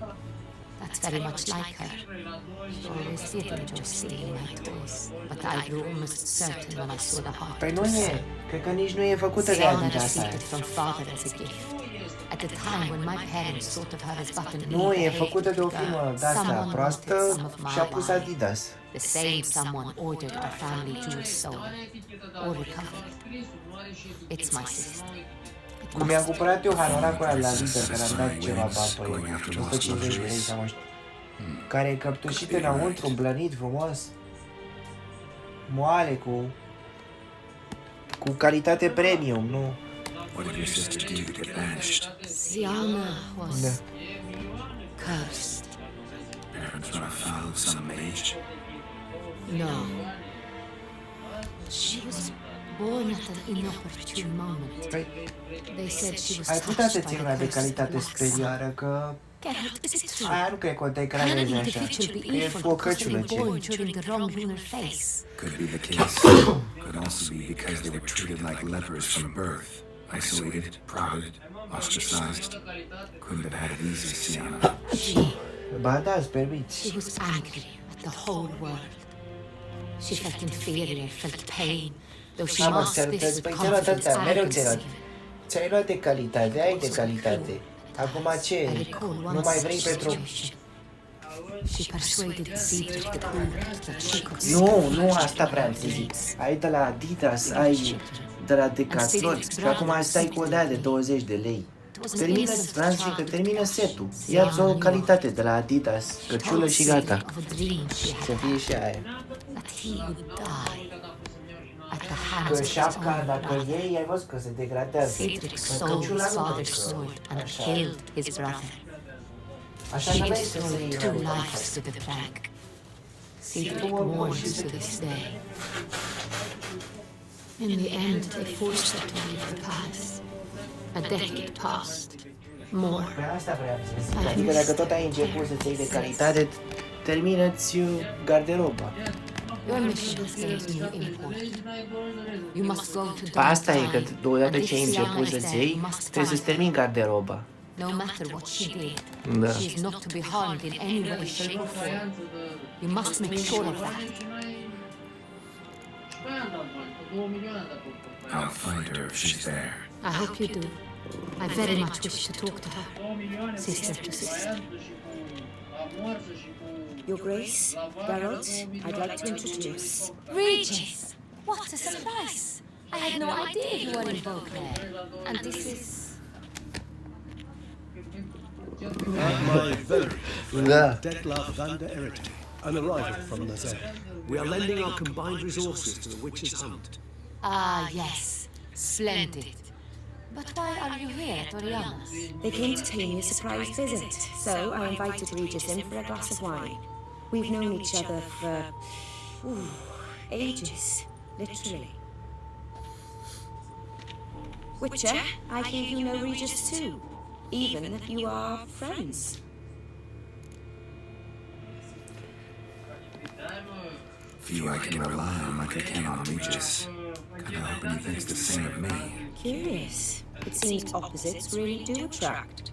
A: That That's very much like her. She always did enjoy stealing my toys, but I grew almost certain when I saw the heart
E: Păi
A: it
E: nu
A: was
E: e,
A: sell.
E: cred că nici nu e făcută de
A: Sienna
E: Adidas aia.
A: received it from father as a gift. At the time when my parents thought of her as but an
E: Nu, e
A: ill-behaved
E: făcută de o
A: girl,
E: firmă de-asta
A: someone
E: proastă
A: wanted some of my
E: și a pus
A: wine.
E: Adidas.
A: The same someone ordered our family jewels stolen or recovered. It's my sister.
E: Cum mi-am cumpărat eu hanoracul ăla de la Lidl, care am dat ceva bani pe el, 150 de lei sau nu știu, care e căptușit înăuntru, blănit frumos, moale, cu calitate premium, nu?
B: What did your sister do to get banished?
A: Sienna was cursed.
B: Parents run afoul of some mage?
A: No. She was born at an inopportune moment.
E: Păi,
A: They said she was
E: ai putea să
A: touched by
E: ții
A: the
E: una de
A: curse of
E: calitate
A: black
E: superioară,
A: sun.
E: că
A: Geralt, is it true?
E: aia nu cred că o te
A: Can an
E: ecraneze așa,
A: individual be
E: că e
A: evil because they
E: focăciulă
A: were
E: ce.
A: born during the wrong lunar phase?
B: Could be the case. Could also be because they were treated like lepers from birth. Isolated, prodded, ostracized. Couldn't have had it easy, Sienna.
E: Ba da, îți permiți.
A: She was angry at the whole world. She felt inferior, felt pain, though she
E: Am
A: masked this
E: înțeles,
A: with
E: păi ți-ai luat
A: confidence,
E: atâtea, mereu
A: arrogance.
E: ți-ai luat. Ți-ai luat de calitate, ai de calitate. Acum ce?
A: I recall
E: Nu
A: one
E: mai vrei
A: such
E: pentru...
A: situation. She persuaded Cedric the Cruel that she could
E: Nu asta vreau să zic. Ai de la Adidas, ai de la Decathlon și acum stai cu o de 20 de lei. Termină, vreau să zic că termină setul. Ia-ți o calitate de la Adidas, căciulă și gata. Să fie și aia.
A: That he would die at the hands
E: Că
A: of his
E: șapca,
A: own
E: dacă
A: brother.
E: iei, ai văzut că se degradează.
A: Cedric
E: În
A: sold
E: căciula
A: his
E: nu
A: father's
E: că-
A: sword and
E: așa.
A: killed his brother.
E: Așa
A: She
E: n-aveai să se
A: destroyed
E: iei
A: 2
E: una.
A: lives with the prank. Cedric mourns to this day. In the end, they forced her to leave the past. A decade passed. More.
E: Pe asta vreau să zic. Adică dacă tot ai început să-ți iei de calitate, termină-ți garderoba.
A: Your mission has gained new import. You must go to
E: Asta e că
A: Dark
E: odată
A: and
E: ce ai
A: if Sienna
E: început
A: is
E: să-ți
A: there,
E: iei,
A: you must
E: trebuie să-ți
A: find
E: termini
A: her.
E: garderoba.
A: No matter what she did,
E: Da.
A: she is not to be harmed in any way, shape, or form. You must make sure of that.
B: I'll find her if she's there.
A: I hope you do. I very much wish to talk to her, sister to sister.
I: Your Grace, Geralt, I'd like to introduce.
A: Regis! What a surprise! I had no idea you were in Beauclair. And this is...
K: My very
E: Da.
K: Detlef van der Erite, an arrival from Nazar.
F: We are lending our combined resources to the witch's hunt.
A: Ah, yes. Splendid. But why are you here at Oriana's?
I: They came to pay me a surprise visit, so I invited Regis in for a glass of wine. We've known each other for ages, literally. Witcher, I hear you know Regis too, even that you are friends.
B: Few I can rely on like I can on Regis. Kinda hoping he thinks the same of me.
I: Curious. It seems opposites really do attract.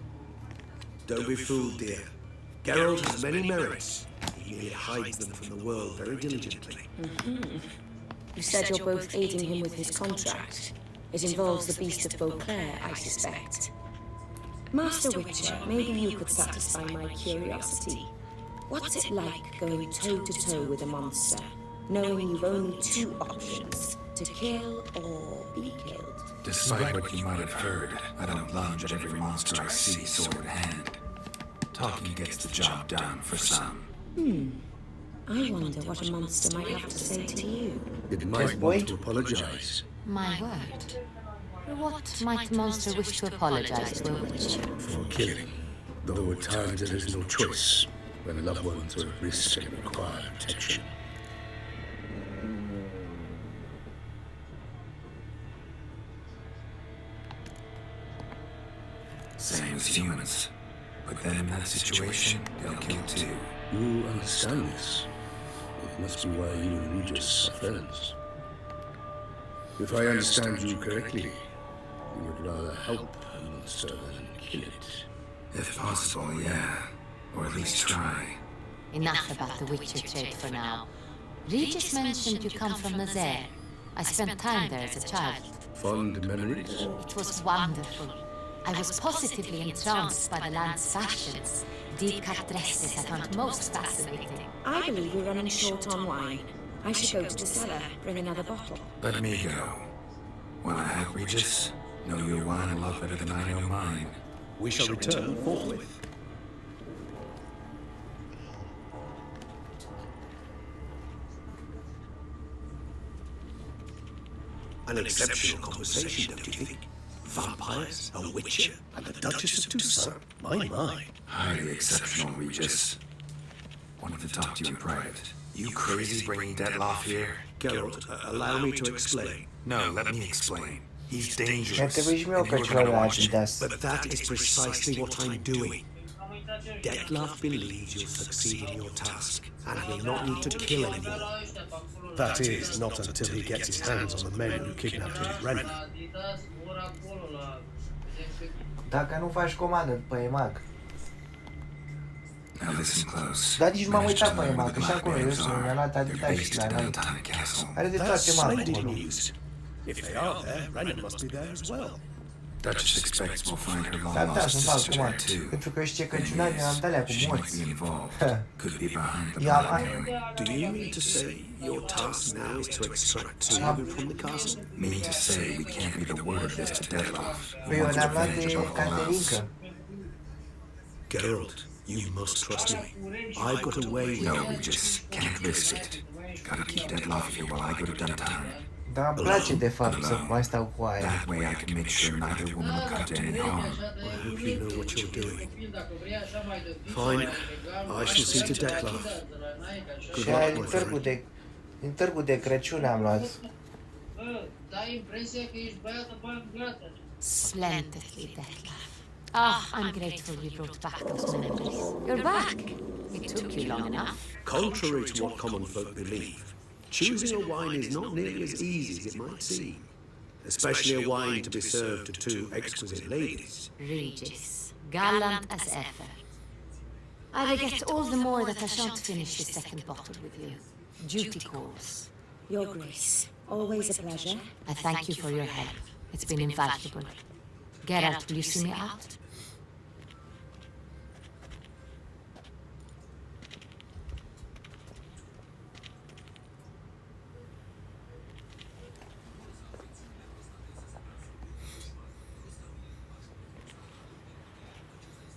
F: Don't be fooled, dear. Geralt has many merits. He merely hides them from the world very diligently.
I: You said you're both aiding him with his contract. It involves the beast of Beauclair, I suspect. Master Witcher, maybe you could satisfy my curiosity. What's it like going toe-to-toe with a monster, knowing you've only 2 options, to kill or be killed?
B: Despite what you might have heard, I don't lunge at every monster I see sword in hand. Talking gets the job done for some.
I: I wonder what a monster might have to say to you.
K: It might want to apologize.
A: My word. What might a monster wish to apologize to a witch?
K: For killing, though at times there is no choice when loved ones are at risk and require protection.
B: Same as humans. Put them in that situation, they'll kill too.
K: You understand this. It must be why you and Regis are friends. If I understand you correctly, you would rather help a monster than kill it.
B: If possible, yeah. Or at least try.
A: Enough about the Witcher trade for now. Regis mentioned you come from Nazaire. I spent time there as a child.
K: Fond memories?
A: It was wonderful. I was positively entranced by the land's fashions. Deep-cut dresses I found most fascinating.
I: I believe we're running short on wine. I should go to the cellar, bring another bottle.
B: Let me go. While I have Regis, know your wine a lot better than I know mine.
F: We shall return forthwith. An exceptional conversation, don't you think? Vampires, a witcher, and the Duchess of Toussaint. My.
B: Highly exceptional, Regis. Wanted to talk to you in private. You crazy bringing Detloff here?
F: Geralt, allow me to explain.
B: No, let me explain. He's
E: Ne
B: dangerous.
E: trebuie și mie o
B: and you were
E: căciulă
B: gonna
E: la
B: watch it.
E: Adidas.
F: But that is precisely what I'm doing. Detloff believes you'll succeed in your task, and he'll not need to kill anyone. That is, not until he gets his hands on the men who kidnapped him at Rennes.
E: Dacă nu faci comandă pe EMAG.
B: Now listen close.
E: Dar nici nu m-am
B: Managed to
E: uitat pe
B: learn where
E: EMAG,
B: the
E: că și acolo eu
B: blackmailers
E: sunt, mi-a luat
B: are. They're
E: Adidas și
B: based
E: la
B: at
E: noi.
B: Beltane Castle.
E: Are de
F: That's
E: toate mari
F: splendid
E: acolo.
F: news. If they are there, Rennes must be there as well.
B: Duchess expects we'll find her
E: Da,
B: long
E: da,
B: lost
E: să fac
B: sister
E: comandă.
B: there too.
E: Pentru că știe că
B: And
E: ciunani am de alea cu
B: she might
E: morți.
B: be involved. Could be behind the
E: Yeah,
B: blackmailing.
F: Do you mean to say your task now is to extract Saga from the castle?
B: Mean to say we can't be the word of this to Detloff.
E: Păi eu le-am luat de Caterinca.
F: Geralt, you must trust me. I've got a way with
B: No,
F: you.
B: we just can't risk it. Gotta keep Detloff here while I go to Duntime.
E: Dar îmi place de fapt să mai stau cu aia.
B: That way I can make sure neither woman will come to any harm.
F: I hope you know what you're doing. Fine. I shall see to Detloff. Good
E: Și aia
F: luck, my friend.
E: din târgul de Crăciun am luat.
G: Dai impresia că ești băiată bani gata.
A: Splendidly, Detlaff. I'm grateful you brought back those memories. You're back. It took you long enough.
F: Contrary to what common folk believe, choosing a wine is not nearly as easy as it might seem. Especially a wine to be served to two exquisite ladies.
A: Regis, gallant as ever. I regret all the more that I shan't finish the second bottle with you. Duty calls.
I: Your Grace, always a pleasure.
A: I thank you for your help. It's been invaluable. Geralt, will you see me out?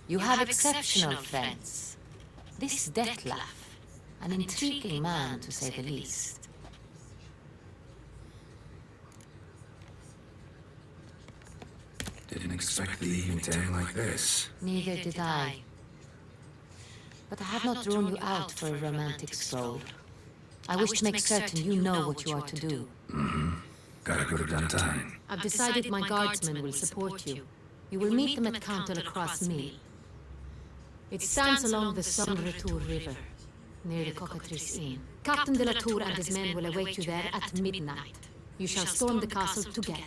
A: You have exceptional friends. This Detlaff, an intriguing man to say the least.
B: Didn't expect the evening to end like this.
A: Neither did I. But I have not drawn you out for a romantic stroll. I wish to make certain you know what you are to do.
B: Gotta go to Duntime.
A: I've decided my guardsmen will support you. You will meet them at Count Delacroix's mill. It stands along the Sombre-Tour River, near the Cockatrice Inn. Captain de la Tour and his men will await you there at midnight. You shall storm the castle together.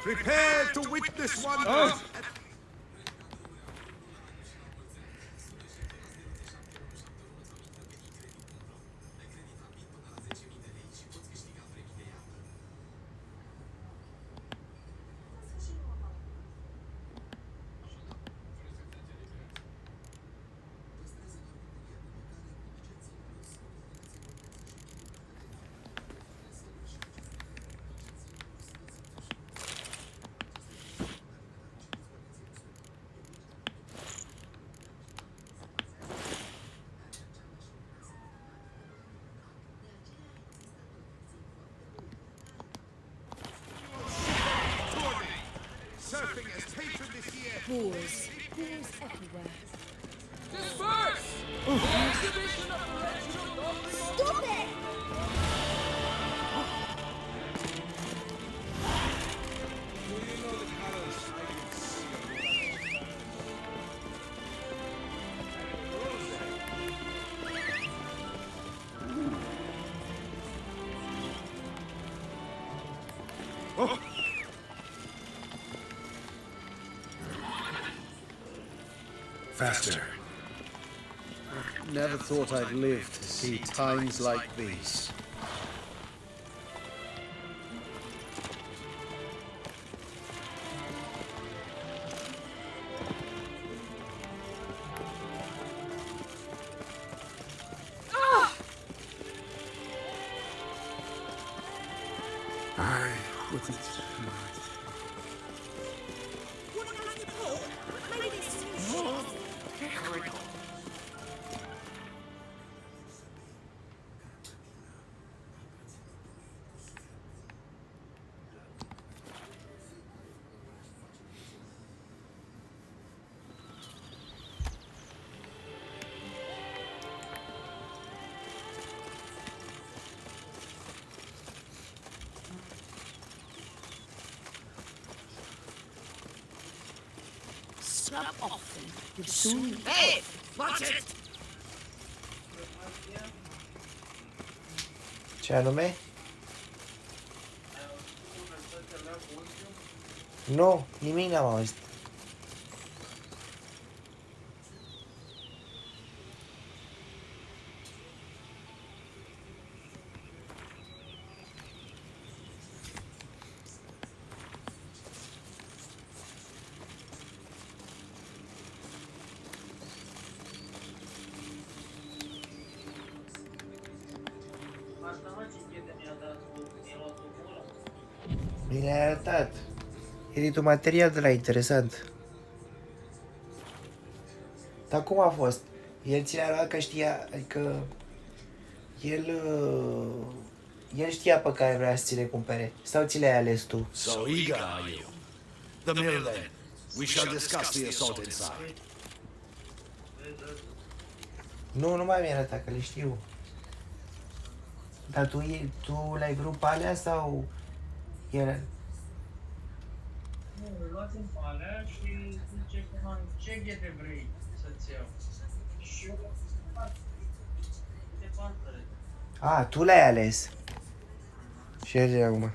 H: Prepare to witness wonders.
I: Boars. Boars everywhere.
J: Disperse! Exhibition of Stop it!
B: Faster.
L: Never thought I'd live to see times like these.
B: I wouldn't.
A: Scrub off and you'll soon...
D: Hey! Watch it!
E: Ce anume? Nu, nimic n-am auzit. Mi l-ai arătat. Editul material de la interesant. Dar cum a fost? El ți l-a luat că știa, adică el știa pe care vrea să ți le cumpere. Sau ți le-ai ales tu?
F: So eager are you? The mill then. We shall discuss the assault inside.
E: Nu mai mi-a arătat, că le știu. Dar tu le-ai vrut pe alea sau... El...
G: Nu, îl luați în palea și zice că ce ghete vrei să-ți iau. Și eu
E: tu l-ai ales. Și el acum.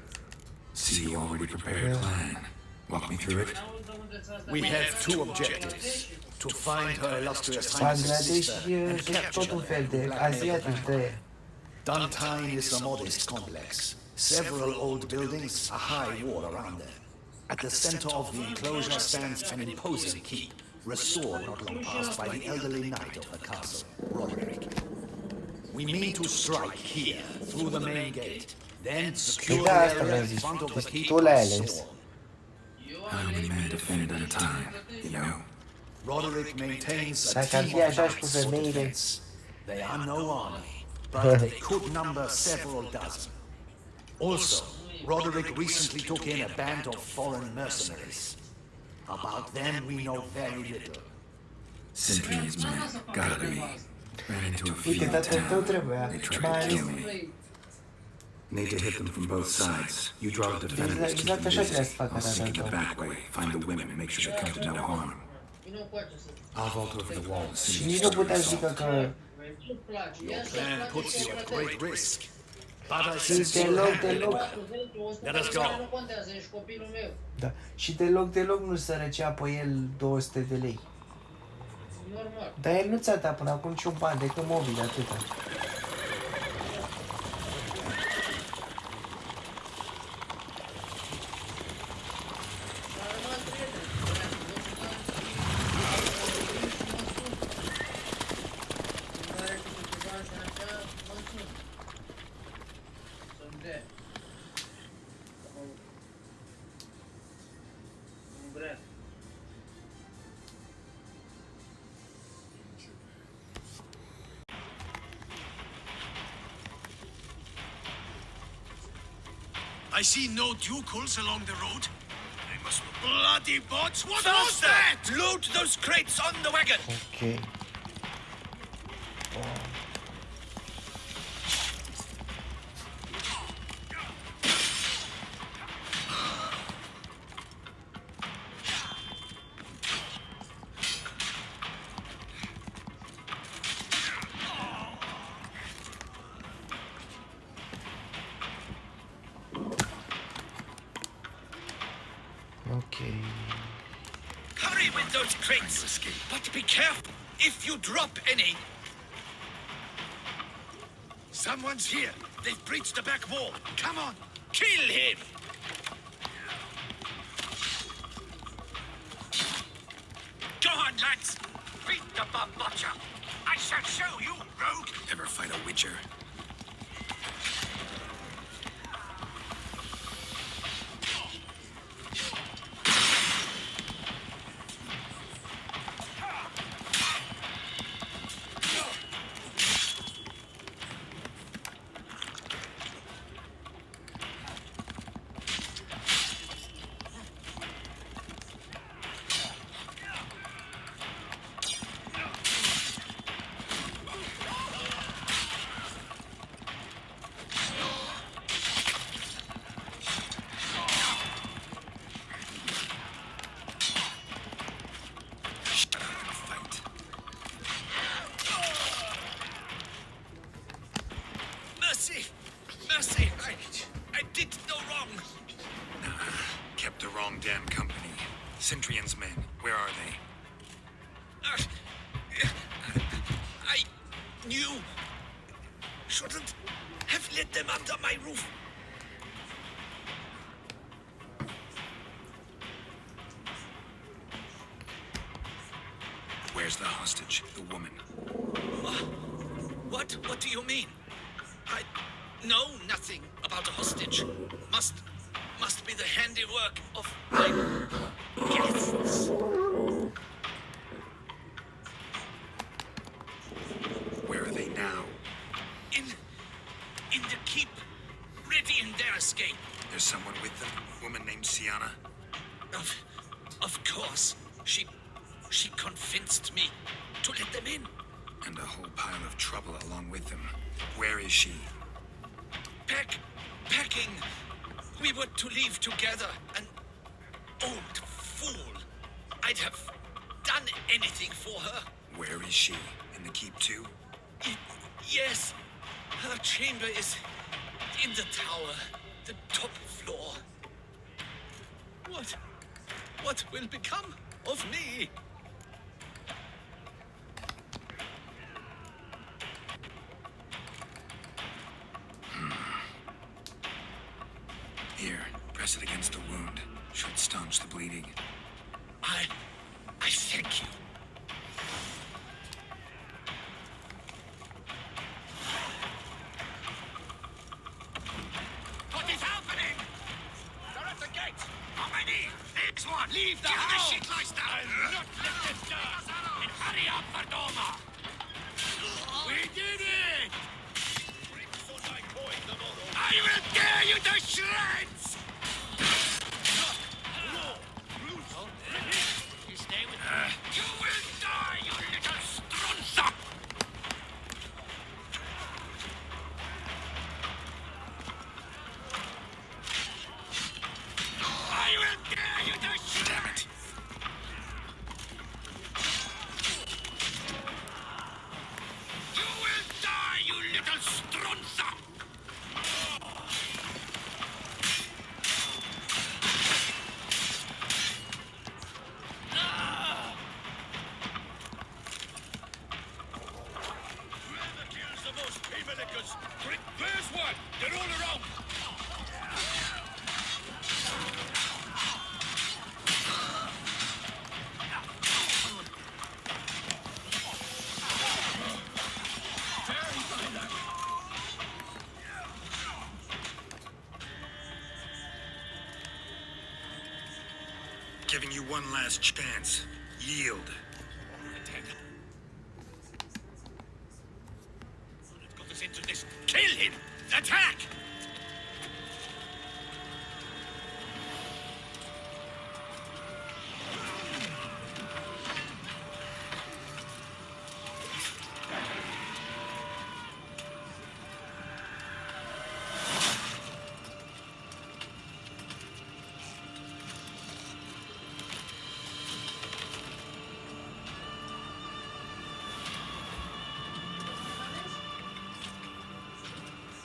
B: See, you already prepared a plan. Walk me through it.
F: We have two objectives. To find her illustrious highness's
E: Bangladesh
F: sister and
E: e
F: capture
E: tot un
F: the
E: fel de
F: Black
E: asiatic
F: Male
E: de...
F: Duntine is a modest complex. Several old buildings, a high wall around them. At the center of the enclosure stands an imposing keep, restored not long past by the elderly knight of the castle, Roderick. We mean to strike here, through the main gate, then secure the area in front of the keep
E: Tu l-ai
F: by
E: ales.
F: storm.
B: How many men defend at a time, you know?
F: Roderick maintains a
E: Dacă ar
F: team
E: fi
F: of
E: așa și cu
F: knights for
E: femeile...
F: defense. They are no army, but they could number several dozen. Also, Roderick recently took in a band of foreign mercenaries. About them we know very little.
B: Sentry's men, gotta be. Ran into a few
E: Uite,
B: in
E: tatăl tău
B: town.
E: trebuia.
B: They tried
E: Mai
B: to
E: ales...
B: kill me. Need to hit them from both sides. You draw the defenders, keep
E: Exact
B: them
E: așa
B: busy.
E: trebuie să facă
B: I'll sneak in
E: tatăl
B: the
E: tău.
B: back way, find the women, make sure they come to no harm. I'll vault over the wall as
E: Și
B: soon as you
E: nici nu
B: start
E: putea
B: the
E: să zică
B: assault.
E: că...
F: Your plan puts you at great risk. But I
E: Și
F: sense you
E: deloc,
F: handle it
E: deloc...
F: well. Let us go.
G: Nu contează, ești copilul meu.
E: Da. Și deloc nu sărăcea pe el 200 de lei.
G: Normal.
E: Dar el nu ți-a dat până acum niciun ban, decât mobil, atâta.
M: I see no ducals along the road. They must look
F: Bloody bots! What was that? Load those crates on the wagon!
E: Ok. Bom. Ok.
F: Hurry with those crates! But be careful if you drop any. Someone's here. They've breached the back wall. Come on, kill him! Go on, lads. Beat the bum butcher. I shall show you, rogue.
B: Never fight a witcher.
F: Mercy! I did no wrong.
B: Kept the wrong damn company. Centrion's men, where are they?
F: I knew. Shouldn't have let them under my roof.
B: Where's the hostage, the woman?
F: What do you mean? I know nothing about a hostage. Must be the handiwork of my guests.
B: Where are they now?
F: In the keep, ready in their escape.
B: There's someone with them? Woman named Sienna?
F: Of course. She convinced me to let them in.
B: And a whole pile of trouble along with them. Where is she?
F: Packing. We were to leave together. An old fool. I'd have done anything for her.
B: Where is she? In the keep too?
F: Yes. Her chamber is in the tower. The top floor. What will become of me?
B: Here, press it against the wound. Should staunch the bleeding.
F: I thank you. What is happening? They're at the gate. How many? Next one. Leave the house. The shit lies down. I'll not let them down. Hurry up, Verdoma. We did it. I will tear you to shreds! You stay with me. You will die, you little strunza! I will tear you to shreds! Damn it. You will die, you little strunza! Where's one? They're all around.
B: Giving you one last chance. Yield.
F: Let's got us into this. Kill him! Attack!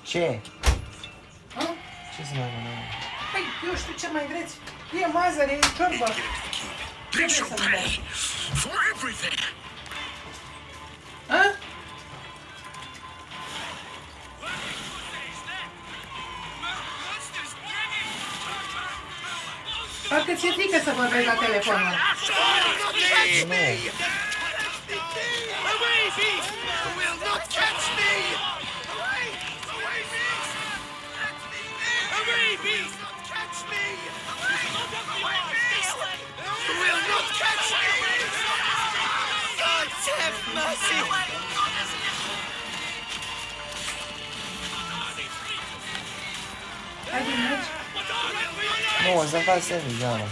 E: Ce?
C: Ha?
E: Ce să mai mănânc?
C: Păi, eu știu ce mai vreți. E mazăre, e ciorbă. Ce vreți să mă dați? Ha? Parcă ți-e frică să vorbești la telefon. Hai din mergi.
E: Nu, o să fac sandwich, Joana.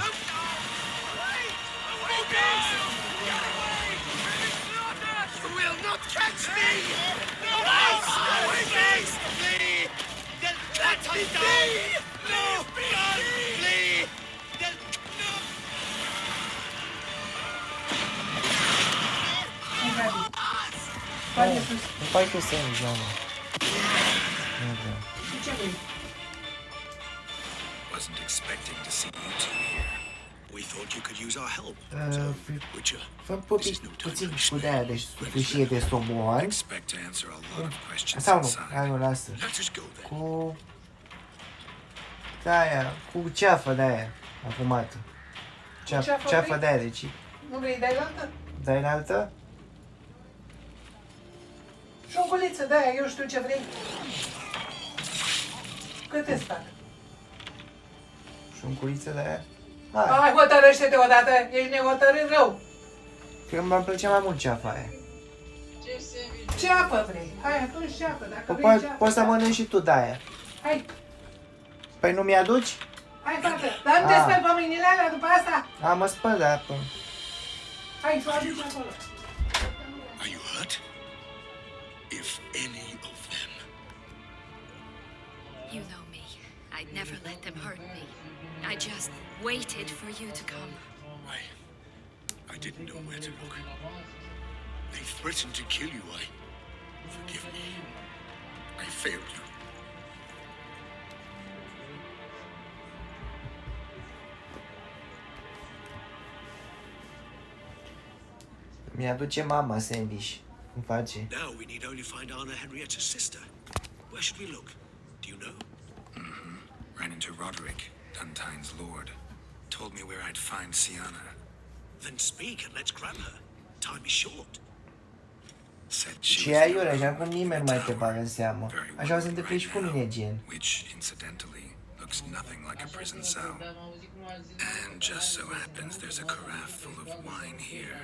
E: Îmi fac eu sandwich, Joana. Nu vreau.
C: Ce vrei?
B: Wasn't expecting to see you two here. We thought you could use our help.
E: Fă puțin cu de-aia de sfârșie de somon.
B: Expect to answer a lot of questions
E: Sau nu,
B: inside.
E: hai nu, lasă.
B: Let's just go then.
E: Cu... de-aia, cu ceafă de-aia afumată. Ceafă de-aia, deci...
C: Nu vrei dai la altă?
E: Dai în altă?
C: Și o guliță de aia, eu știu ce vrei. Cât îți fac?
E: Și un culiță de-aia?
C: Hai, hotărăște-te odată, ești nehotărât rău.
E: Că mi-ar plăcea mai mult ceafa aia.
C: Ce apă vrei? Hai, atunci ce apă, dacă vrei ce apă.
E: Poți să mănânci și tu de-aia.
C: Hai,
E: Păi nu mi-aduci?
C: hai, fată, dar nu te speli pe mâinile alea după asta?
E: Mă spăl, da, până.
C: Hai, să o aduci acolo.
F: Are you hurt? If any of them.
M: You know me. I'd never let them hurt me. I just waited for you to come.
F: I didn't know where to look. They threatened to kill you. Forgive me. I failed you.
E: Mi-aduce mama sandwich. Îmi face.
F: Now we need only find Anna Henrietta's sister. Where should we look? Do you know?
B: Ran into Roderick, Duntine's lord. Told me where I'd find Sienna.
F: Then speak and let's grab her. Time is short.
B: Said
E: Și
B: she
E: ea
B: was
E: iurea, așa
B: the
E: cum nimeni nu mai te bagă în seamă. Așa o să întâmple și cu mine, gen.
B: which, incidentally, looks nothing like a prison cell. And just so happens there's a carafe full of wine here.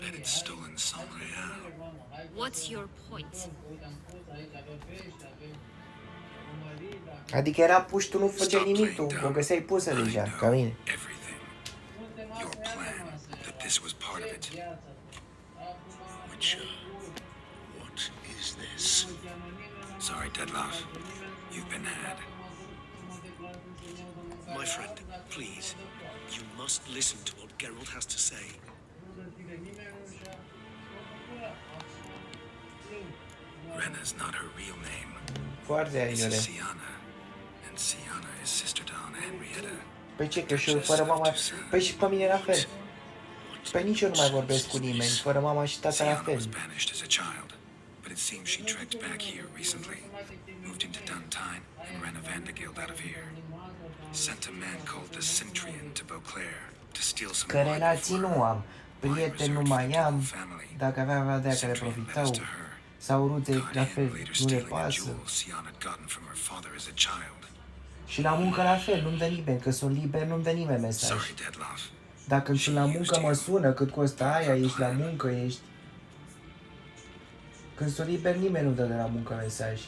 B: Bet it's stolen sans real.
M: What's your point?
E: Adică era pus, tu nu făceai nimic, tu o găseai pusă deja, ca mine.
B: Everything. Your plan, that this was part of it.
F: Witcher, what is this?
B: Sorry, Deadloff. You've been had.
F: My friend, please, you must listen to what Geralt has to say.
B: Rena's not her real name.
E: Foarte
B: This
E: aiure.
B: is Sienna. And Sienna is sister to Anna Henrietta.
E: Păi ce, că și eu fără mama... Păi și pe mine la fel. Păi nici eu nu mai vorbesc cu nimeni, fără mama și tata la
B: Sienna was
E: fel.
B: banished as a child, but it seems she trekked back here recently, moved into Duntine, and ran a Vandergild out of here. Sent a man called the Centurion to Beauclair to steal some
E: Că
B: wine
E: relații
B: before
E: nu am, prieteni nu mai am, dacă aveam avea care profitau, sau rude la fel, nu le pasă.
B: Sienna had gotten from her father as a child.
E: Și la muncă la fel, nu-mi dă nimeni, că sunt liber, nu-mi dă nimeni mesaj.
B: Sorry, Deadloff.
E: Dacă sunt la muncă mă sună, cât costă aia, ești la muncă, ești... Când sunt liber, nimeni nu dă de la muncă mesaj.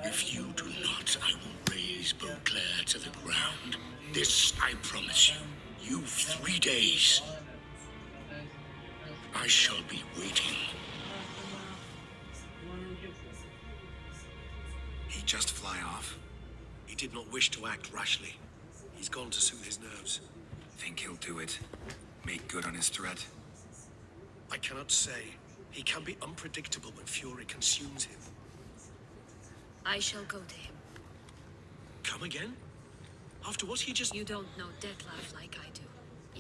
F: If you do not, I will raise Beauclair to the ground.
K: This I promise you. You've 3 days. I shall be waiting.
B: He just fly off?
F: He did not wish to act rashly. He's gone to soothe his nerves.
B: Think he'll do it? Make good on his threat?
F: I cannot say. He can be unpredictable when fury consumes him.
M: I shall go to him.
F: Come again? After what he just...
M: You don't know Detlef like I do.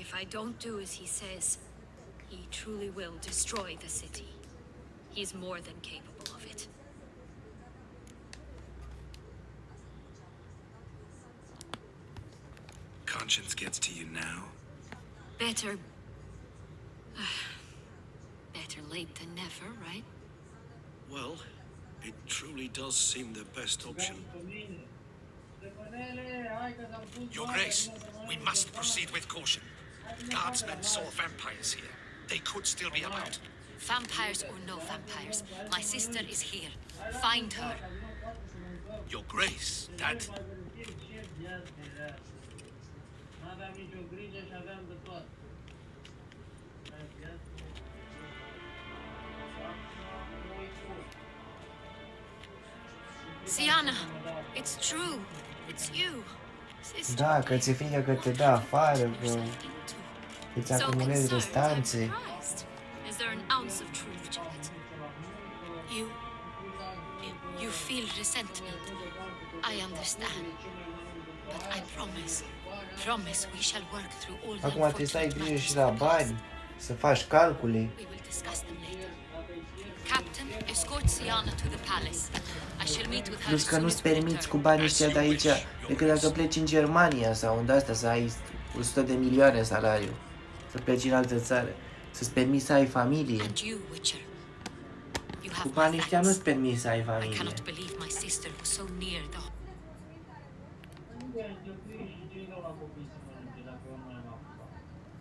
M: If I don't do as he says, he truly will destroy the city. He's more than capable of it.
B: Conscience gets to you now?
M: Better... better late than never, right?
F: Well, it truly does seem the best option.
N: Your Grace, we must proceed with caution. Guardsmen saw vampires here. They could still be about.
A: Vampires or no vampires, my sister is here. Find her.
N: Your Grace, that...
A: Siana, it's true. It's you. Sister.
E: Da, că ți-e frică că te dă afară, că îți acumulezi restanțe.
A: Is there an ounce of truth to it? You feel resentment. I understand. But I promise we shall work through all the
E: Acum trebuie să ai grijă și la bani, să faci calcule.
A: We will discuss them later. Captain, escort Siana to the palace. I shall meet with her.
E: Plus că nu-ți permiți cu banii ăștia de aici, decât dacă pleci în Germania sau unde asta să ai 100 de milioane salariu. Să pleci în altă țară. Să-ți permiți să ai familie. Cu banii ăștia nu-ți permiți să ai familie.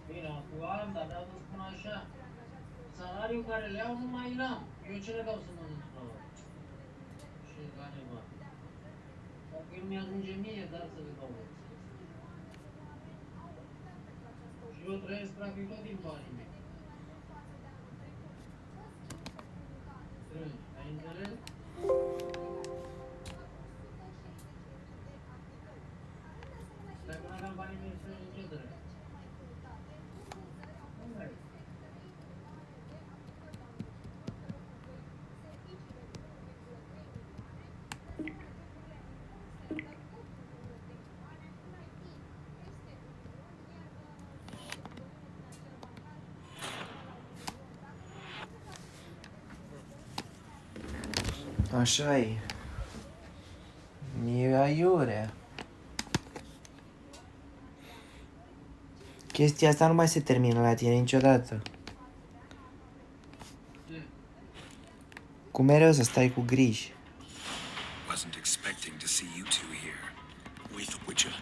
G: Bine, cu am, dar vreau să spun așa. Salariul care le iau nu mai l-am. Eu ce le dau să mănânc la ori? Și la nevoie. Dacă nu mi-ajunge mie, dar să le dau lor. Și eu trăiesc practic tot din banii mei. Strângi, ai înțeles? Dacă nu aveam banii mei strângi, ce drept?
E: Așa e. E aiurea. Chestia asta nu mai se termină la tine niciodată. Cu mereu să stai cu griji.
B: Wasn't expecting to see you two here.
F: With the Witcher.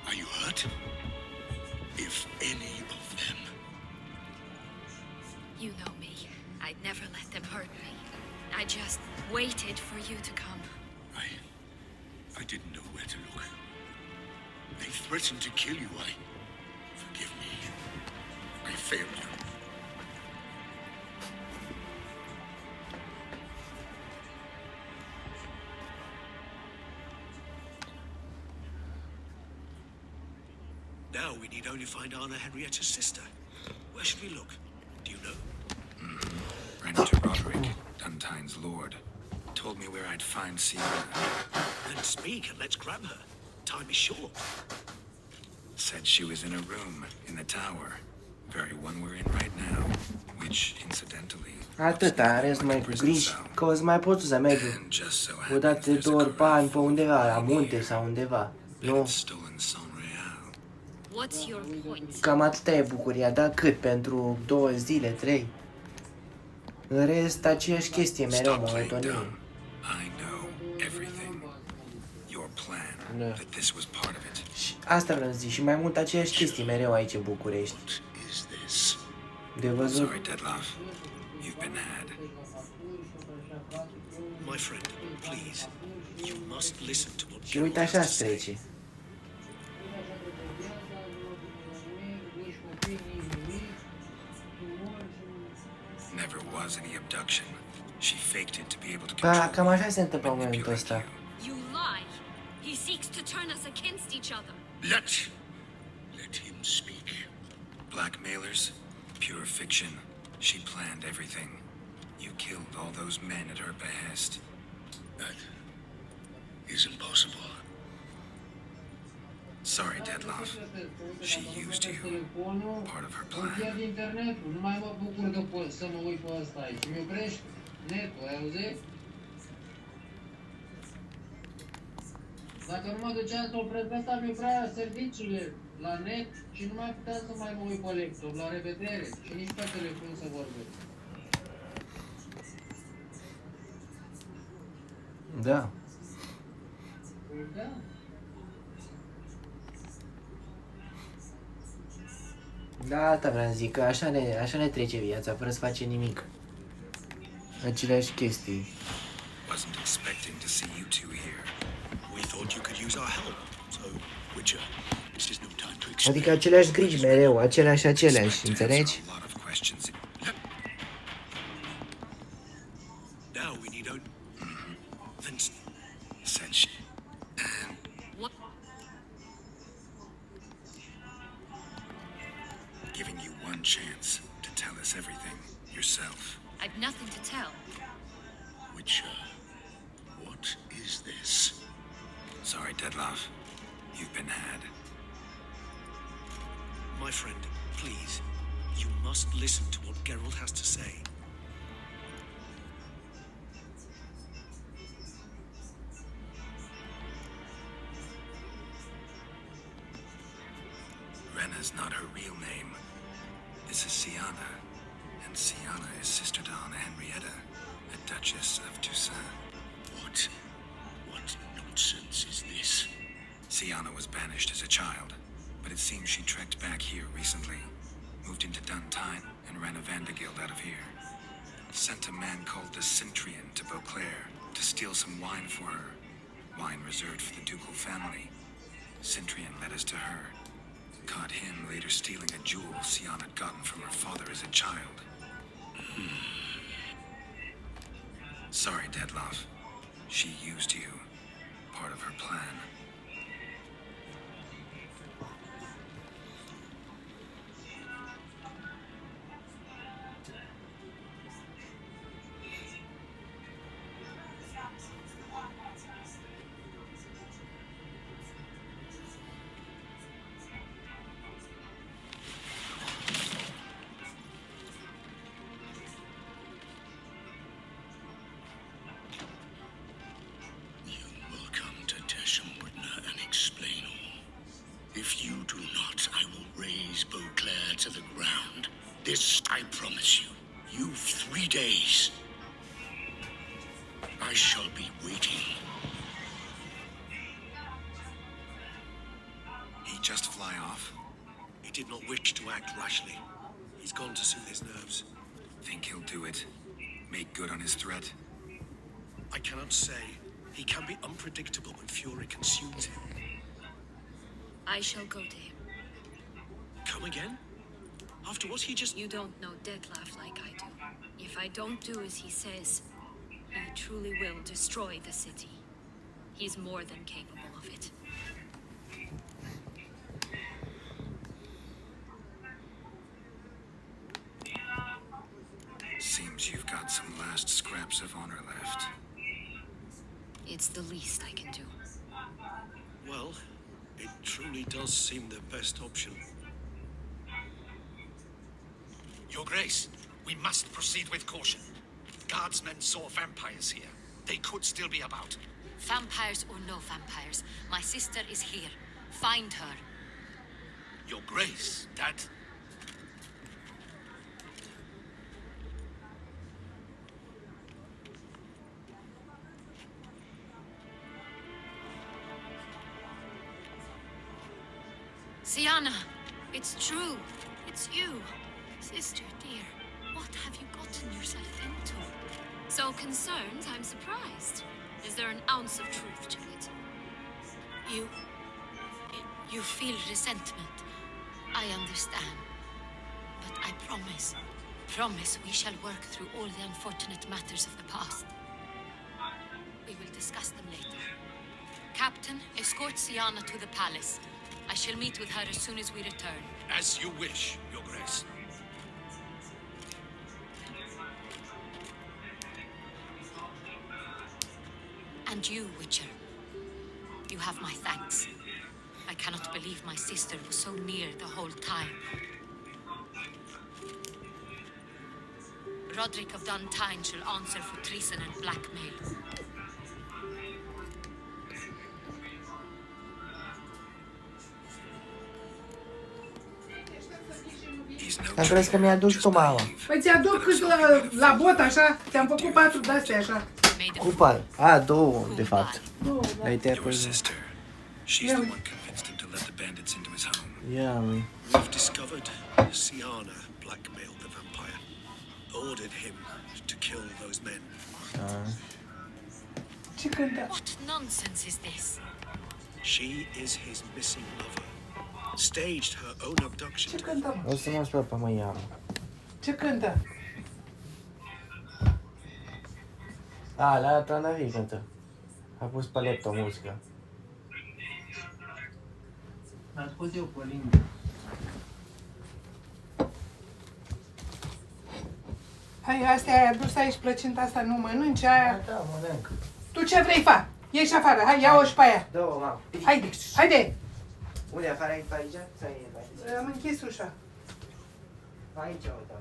K: Are you hurt? If any of them.
M: You know me. I'd never let them hurt me. I just waited for you to come.
K: I didn't know where to look. They threatened to kill you. Forgive me. I failed you.
F: Now we need only find Anna Henrietta's sister. Where should we look? Do you know?
B: Ran into Roderick, Duntine's lord. Told me where I'd find Sienna.
F: Then speak and let's grab her. Time is short.
B: Said she was in a room in the tower. very one we're in right now, which, incidentally,
E: Atâta, în rest mai cu griji, că o să mai poți să mergi
B: and just so
E: o
B: happens
E: dată de
B: there's a
E: 2 ori pe an
B: carafe
E: pe undeva, la munte sau undeva. Nu?
B: stolen Sonreal.
M: What's your point?
E: Cam atâta e bucuria, dar cât? Pentru 2 zile, 3? În rest, aceeași chestie mereu,
B: Stop playing
E: monotonie.
B: dumb. I know everything. Your plan,
E: Da.
B: that this was part of it.
E: Și asta vreau să zic, și mai mult aceeași chestie mereu aici în București.
B: Is this?
E: De văzut.
B: Sorry, Deadloff. You've been had.
N: My friend, please, you must listen to what
E: Și uite așa se trece.
B: Never was any abduction. She faked it to be able to
E: Da,
B: control
E: cam
B: you,
E: așa se întâmplă în momentul
B: manipulate
E: ăsta.
B: you.
M: You lie. He seeks to turn us against each other.
K: Let him speak.
B: Blackmailers, pure fiction. She planned everything. You killed all those men at her behest.
K: That is impossible.
B: Sorry, Deadloff. She used you. Part of her plan.
G: Pierd internetul, nu mai mă bucur că pot să mă uit pe ăsta aici. Mi oprești netul, ai auzit? Dacă nu mă duceam să opresc ăsta, mi vrea serviciile la net și nu mai puteam să mai mă uit pe laptop. La revedere. Și nici pe telefon să vorbesc.
E: Da.
G: Da.
E: Da, asta vreau să zic, că așa ne trece viața, fără să facem nimic. Aceleași chestii.
B: Wasn't expecting to see you two here.
K: We thought you could use our help. So, Witcher, this is no time to explain.
E: Adică aceleași griji mereu, aceleași, înțelegi?
B: A lot of questions.
N: Now we need own. Then
B: Said she.
M: What?
B: Giving you one chance to tell us everything yourself.
M: I've nothing to tell.
K: Witcher, what is this?
B: Sorry, Deadloff. You've been had.
N: my friend, please, you must listen to what Geralt has to say.
B: Rena's not her real name. This is Sienna. And Sienna is sister to Anna Henrietta, a Duchess of Toussaint.
K: What nonsense is this?
B: Sienna was banished as a child, but it seems she trekked back here recently. Moved into Duntine and ran a Vandergild out of here. Sent a man called the Centurion to Beauclair to steal some wine for her. Wine reserved for the ducal family. Centurion led us to her. Caught him later stealing a jewel Sienna had gotten from her father as a child. Sorry, Deadloff. She used you. Part of her plan.
K: If you do not, I will raise Beauclair to the ground. This I promise you. You've 3 days. I shall be waiting.
B: He just fly off?
N: He did not wish to act rashly. He's gone to soothe his nerves.
B: Think he'll do it? Make good on his threat?
N: I cannot say. He can be unpredictable when fury consumes him.
M: I shall go to him.
N: Come again? After what he just...
M: You don't know Detlef like I do. If I don't do as he says, he truly will destroy the city. He's more than capable of it.
B: Seems you've got some last scraps of honor left.
M: It's the least I can do.
N: Well, it truly does seem the best option. Your Grace, we must proceed with caution. Guardsmen saw vampires here. They could still be about.
A: Vampires or no vampires, my sister is here. Find her.
N: Your Grace, that...
A: Sienna, it's true. It's you. Sister dear, what have you gotten yourself into?
M: So concerned, I'm surprised. Is there an ounce of truth to it?
A: You feel resentment. I understand. But I promise we shall work through all the unfortunate matters of the past. We will discuss them later. Captain, escort Sienna to the palace. I shall meet with her as soon as we return.
N: As you wish, Your Grace.
A: And you, Witcher. You have my thanks. I cannot believe my sister was so near the whole time. Roderick of Duntine shall answer for treason and blackmail.
E: Dar crezi că mi-a dus tu, mama?
C: Păi ți-aduc la bot așa, ți-am făcut 4 de-astea așa.
E: Cupa. A, 2, de fapt. Ai te
B: Your sister. She's the one convinced him to let the bandits into his home.
E: Ia, măi.
F: We've discovered Sienna blackmailed the vampire. Ordered him to kill those men.
C: Ce cântă?
A: What nonsense is this?
F: She is his missing lover. Staged her own abduction.
C: Ce cântă?
E: O să mă spun pe mă ia.
C: Ce cântă?
E: A, la Trandafir cântă. A pus pe laptop muzică.
G: Ascult eu pe limbă.
C: Hai, astea ai adus aici, plăcinta asta, nu mănânci aia.
E: Da, mănânc.
C: Tu ce vrei, fa? Ieși afară, hai, ia-o și pe aia.
E: Dă-o, mama.
C: Haide, haide!
E: Unde, afară aici, pe aici? Sau e pe aici?
C: Am închis ușa.
E: Aici, uite.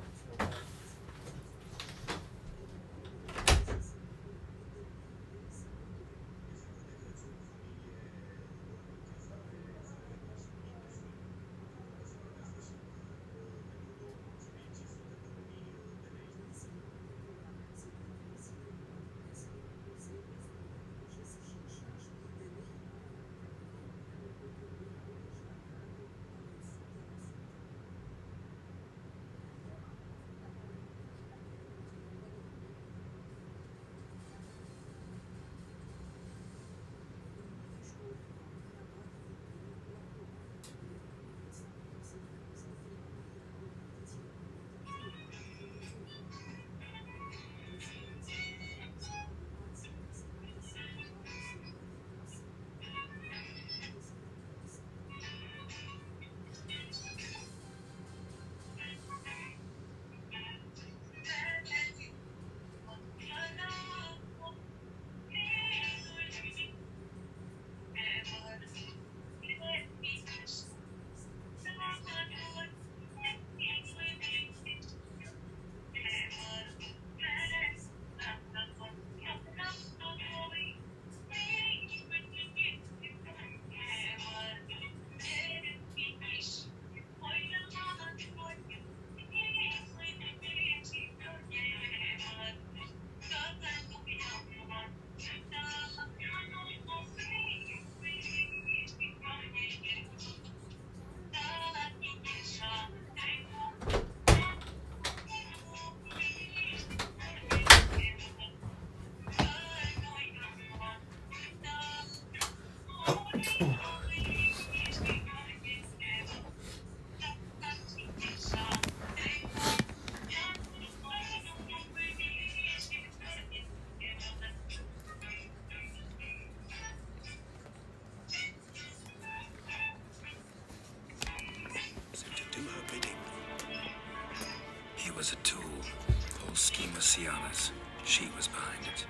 B: Was a tool. The whole scheme was Sienna's. She was behind it.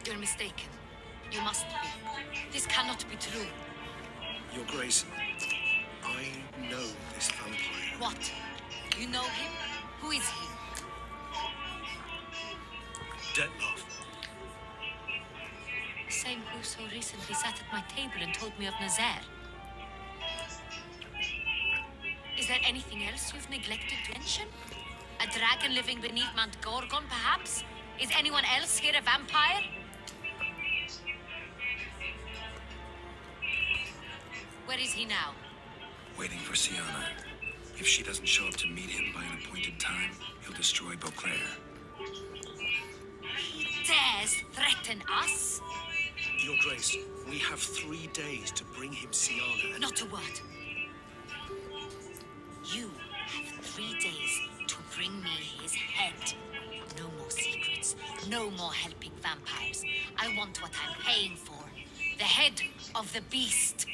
A: You're mistaken. You must be. This cannot be true.
F: Your Grace, I know this vampire.
A: What? You know him?
M: Who is he?
N: Detlef.
M: The same who so recently sat at my table and told me of Nazaire. Is there anything else you've neglected to mention? A dragon living beneath Mount Gorgon, perhaps? Is anyone else here a vampire? Where is he now?
B: Waiting for Sienna. If she doesn't show up to meet him by an appointed time, he'll destroy Beauclair.
M: He dares threaten us?
N: Your Grace, we have 3 days to bring him Sienna and...
M: Not a word. You have 3 days to bring me his head. No more secrets. No more helping vampires. I want what I'm paying for. The head of the beast.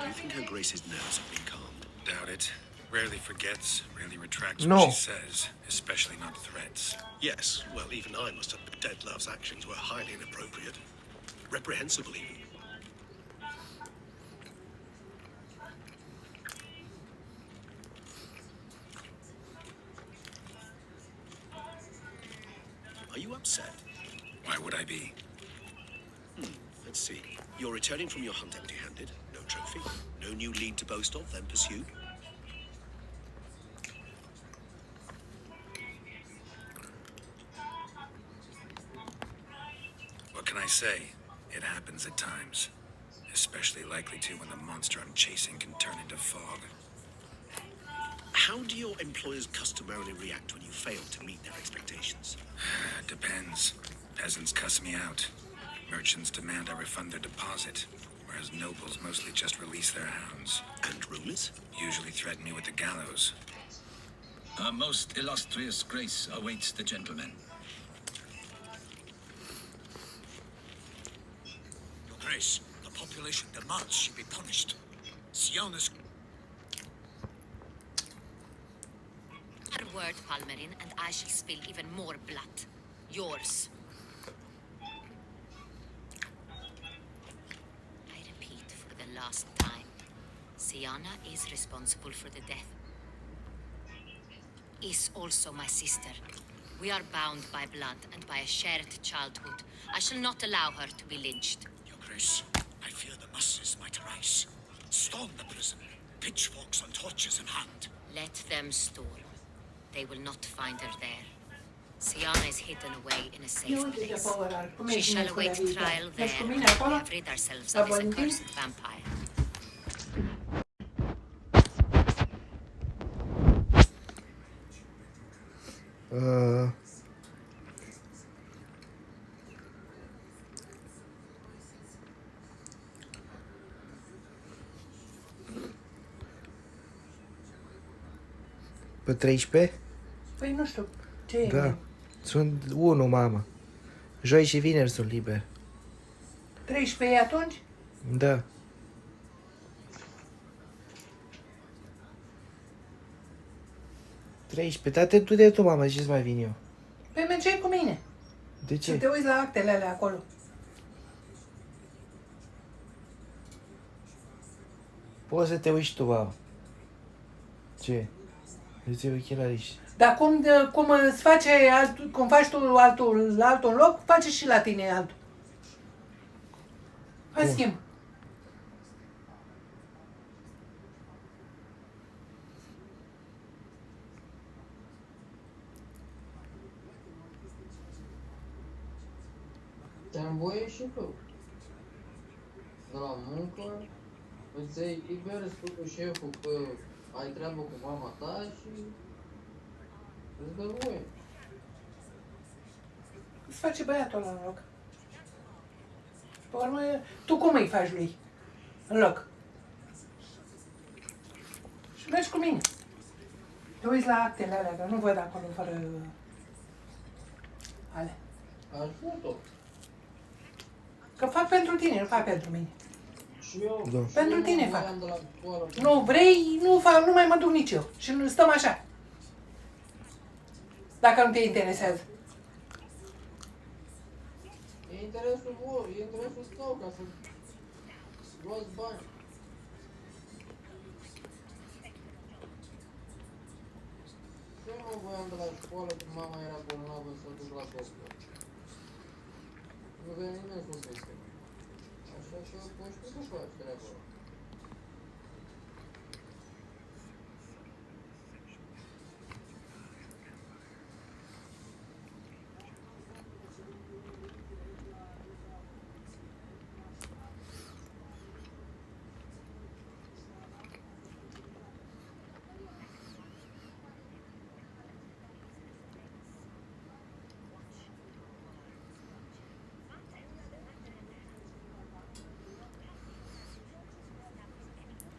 N: Do you think Her Grace's nerves have been calmed?
B: Doubt it. Rarely forgets, rarely retracts
E: No.
B: what she says, especially not threats.
N: Yes, well, even I must admit Detlef's actions were highly inappropriate. Reprehensible, even. Are you upset?
B: Why would I be?
N: Let's see. You're returning from your hunt empty-handed. No trophy. No new lead to boast of, then pursued.
B: What can I say? It happens at times. Especially likely to when the monster I'm chasing can turn into fog.
N: How do your employers customarily react when you fail to meet their expectations?
B: Depends. Peasants cuss me out. Merchants demand I refund their deposit, whereas nobles mostly just release their hounds.
N: And rulers?
B: Usually threaten me with the gallows.
O: Our most illustrious grace awaits the gentleman.
K: Your Grace, the population demands she be punished. Sienna's...
M: Her word, Palmerin, and I shall spill even more blood. Yours. I repeat for the last time. Sienna is responsible for the death. Is also my sister. We are bound by blood and by a shared childhood. I shall not allow her to be lynched.
K: Your Grace, I fear the masses might rise. Storm the prison, pitchforks and torches in hand.
M: Let them storm. They will not find her there. Sienna is hidden away in a safe place. She shall await trial there. We have rid ourselves of this accursed vampire.
E: Pe 13?
C: Păi nu știu, ce e?
E: Da. Sunt 1, mamă. Joi și vineri sunt liber.
C: 13 e atunci?
E: Da. Tate, tu de tu, mamă, ce-ți mai vin eu?
C: Păi mergeai cu mine.
E: De ce?
C: Să te uiți la actele alea acolo.
E: Poți să te uiți și tu, mamă. Ce? Îți iei ochelariști.
C: Dar cum îți face cum faci tu altul în loc, face și la tine altul. Fă schimb.
G: Te-am voie și tu. De la muncă, îți iei liber, spui cu șeful că ai treabă cu mama ta și îți dă voie.
C: Îți face băiatul ăla în loc. Și pe urmă, tu cum îi faci lui în loc? Și mergi cu mine. Te uiți la actele alea, că nu văd acolo fără alea.
G: Ajută-o.
C: Că fac pentru tine, nu fac pentru mine.
G: Și eu,
E: Da.
C: Pentru tine fac.
G: de la școală.
C: Nu vrei, nu fac, nu mai mă duc nici eu. Și nu stăm așa. Dacă nu te interesează.
G: interesul voi, e interesul tău ca să luați bani. Și eu mă voiam de la școală când mama era bolnavă să duc la doctor. Nu vrea nimeni să o peste. Așa că poți tu să faci treaba.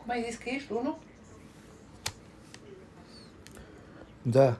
C: Cum ai zis că ești? 1?
E: Da.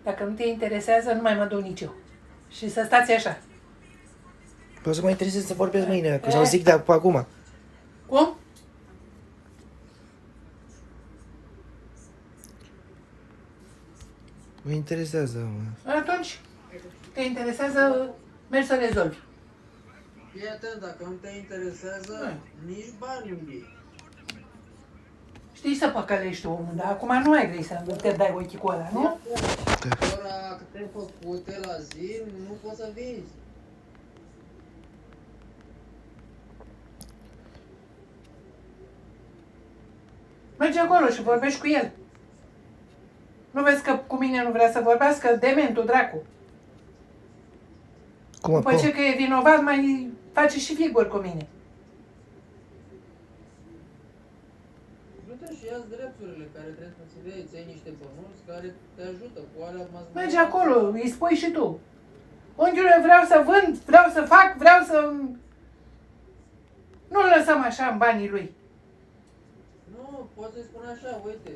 C: Dacă nu te interesează, nu mai mă duc nici eu. Și să stați așa.
E: O să mă interesez să vorbesc mâine, că să zic de acum.
C: Cum?
E: Mă interesează, mă.
C: Atunci, te interesează, mergi să rezolvi.
G: Fii atent, dacă nu te interesează, nici bani nu iei.
C: Știi să păcălești omul, dar acum nu mai vrei să te dai ochii cu ăla, nu?
G: Ora câte făcute la zi, nu poți să vinzi.
C: Mergi acolo și vorbești cu el. Nu vezi că cu mine nu vrea să vorbească? Dementul, dracu. După ce că e vinovat, mai face și figuri cu mine.
G: Du-te și ia-ți drepturile care trebuie să ți le iei, ți-ai niște bănuți care te ajută cu alea.
C: Mergi acolo, îi spui și tu. Unchiule, vreau să vând, vreau să fac, vreau să... Nu-l lăsăm așa în banii lui.
G: Nu, poți să-i spune așa, uite,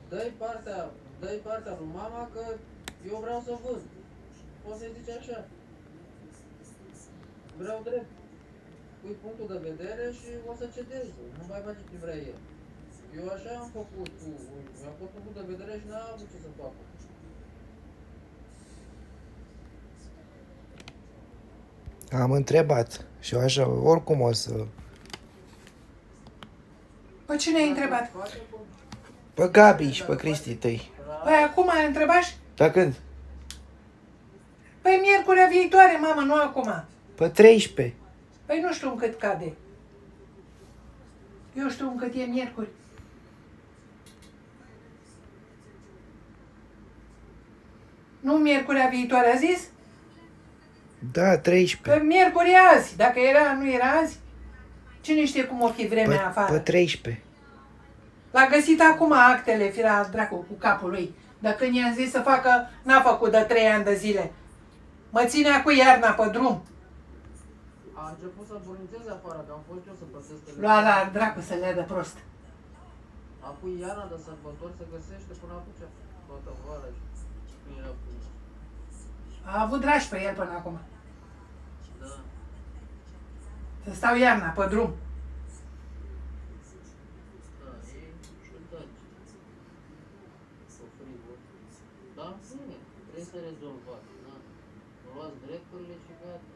G: dă-i partea lui mama că eu vreau să vând. Poți să-i zici așa. Vreau drept. Pui punctul de vedere și o să cedezi. Nu mai face ce vrea el. Eu așa am făcut cu... Mi-am pus punctul de vedere și n-am avut ce să fac.
E: Am întrebat. Și eu așa, oricum o să...
C: Pe cine ai întrebat?
E: Pe Gabi și pe Cristi tăi.
C: Păi acum ai întrebat?
E: Da când?
C: Păi miercurea viitoare, mamă, nu acum.
E: Pe 13.
C: Păi nu știu în cât cade. Eu știu în cât e miercuri. Nu miercurea viitoare, a zis?
E: Da, 13.
C: Că miercuri e azi. Dacă era, nu era azi. Cine știe cum o fi vremea afară?
E: Pe 13.
C: L-a găsit acum actele, fira dracu, cu capul lui. Dar când i-am zis să facă, n-a făcut de 3 ani de zile. Mă ținea cu iarna pe drum.
G: A început să burnițeze afară, că am fost eu să plătesc telefonul.
C: Lua la dracu să le dă prost.
G: Apoi iarna de sărbători se găsește până atunci. Toată vara și când era până.
C: A avut dragi pe el până acum.
G: Da.
C: Să stau iarna pe drum.
G: Da, e ciudat. Cu frigul. Dar în fine, trebuie să rezolvați, da? Luați drepturile și gata.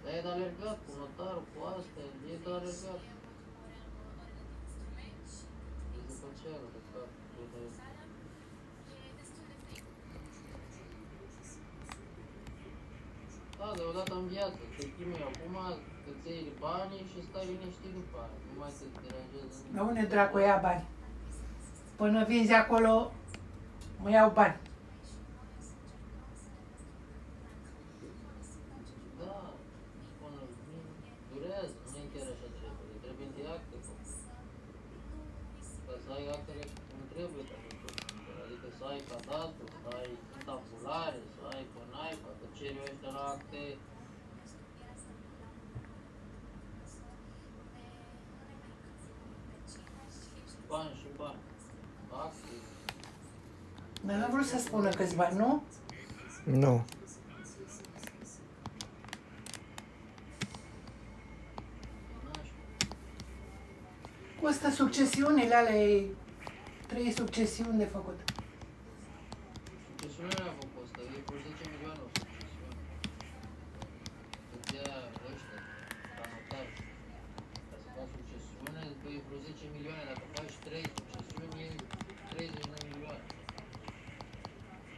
G: Dar e de alergat cu notarul, cu astea, e de alergat. E după ceară, de cap. Da, deodată în viață, te chimui acum, îți iei banii și stai liniștit după aia. Nu mai te deranjează.
C: De unde dracu ia bani? Până vinzi acolo, mă iau bani.
G: Da, până vin, durează, nu e chiar așa de repede. Trebuie întâi acte făcut. Ca să ai actele cum trebuie, adică să ai cadastru, să ai tabulare, să ai pe naiba, că ceri ăștia la acte. Bani și bani. Acte.
C: N-a vrut să spună câți bani, nu?
E: Nu.
C: Costă succesiunile alea, 3 succesiuni de făcut.
G: Succesiunea a făcut asta, e vreo 10 milioane o succesiune. Dădea ăștia, ca notar, ca să faci succesiune, după e vreo 10 milioane, dacă faci 3 succesiuni, e 30 de milioane.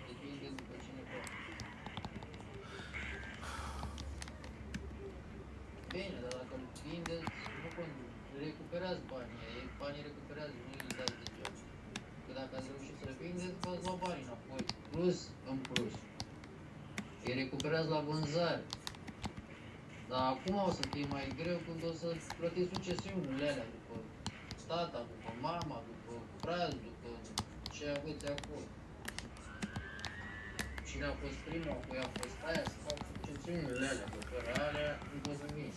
G: Depinde după cine faci. Bine, dar dacă îl vindeți, nu conduc. Recuperați banii, banii recuperează, nu îi dați degeaba. Că dacă ați reușit să le vindeți, v-ați luat banii înapoi, plus în plus. Îi recuperați la vânzare. Dar acum o să fie mai greu când o să plătiți succesiunile alea după tata, după mama, după frați, după ce aveți acolo. Cine a fost primul, apoi a fost aia, să fac succesiunile alea, că fără alea nu pot nimic.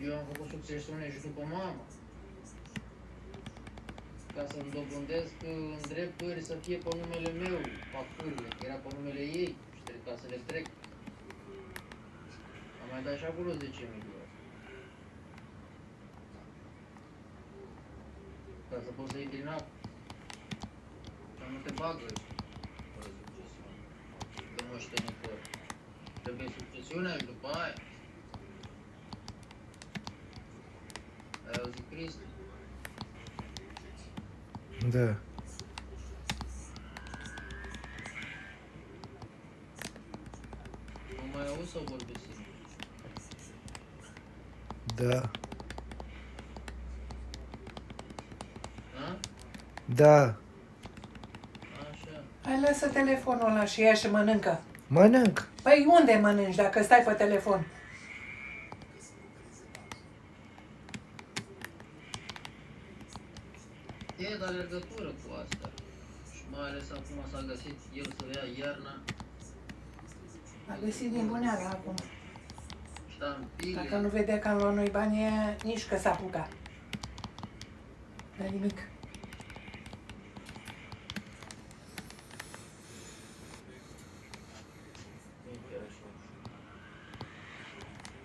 G: Eu am făcut succesiune și după mama. Ca să-mi dobândesc în drepturi să fie pe numele meu facturile, că era pe numele ei și ca să le trec. Am mai dat și acolo 10 milioane. Ca să poți să iei din act. Că nu te bagă fără succesiune. De moștenitor. Trebuie succesiunea și după aia. Ai auzit, Cristi?
E: Da.
G: Nu mai auzi sau vorbi singur?
E: Da.
G: A?
E: Da.
G: Așa.
C: Hai, lasă telefonul ăla și ia și mănâncă.
E: Mănânc.
C: Păi unde mănânci dacă stai pe telefon?
G: E de legătură cu asta. Și mai ales acum s-a găsit el să ia iarna.
C: A găsit din buneara acum.
G: Ștampile.
C: Dacă nu vedea că am luat noi banii aia, nici că s-a apucat. Dar nimic.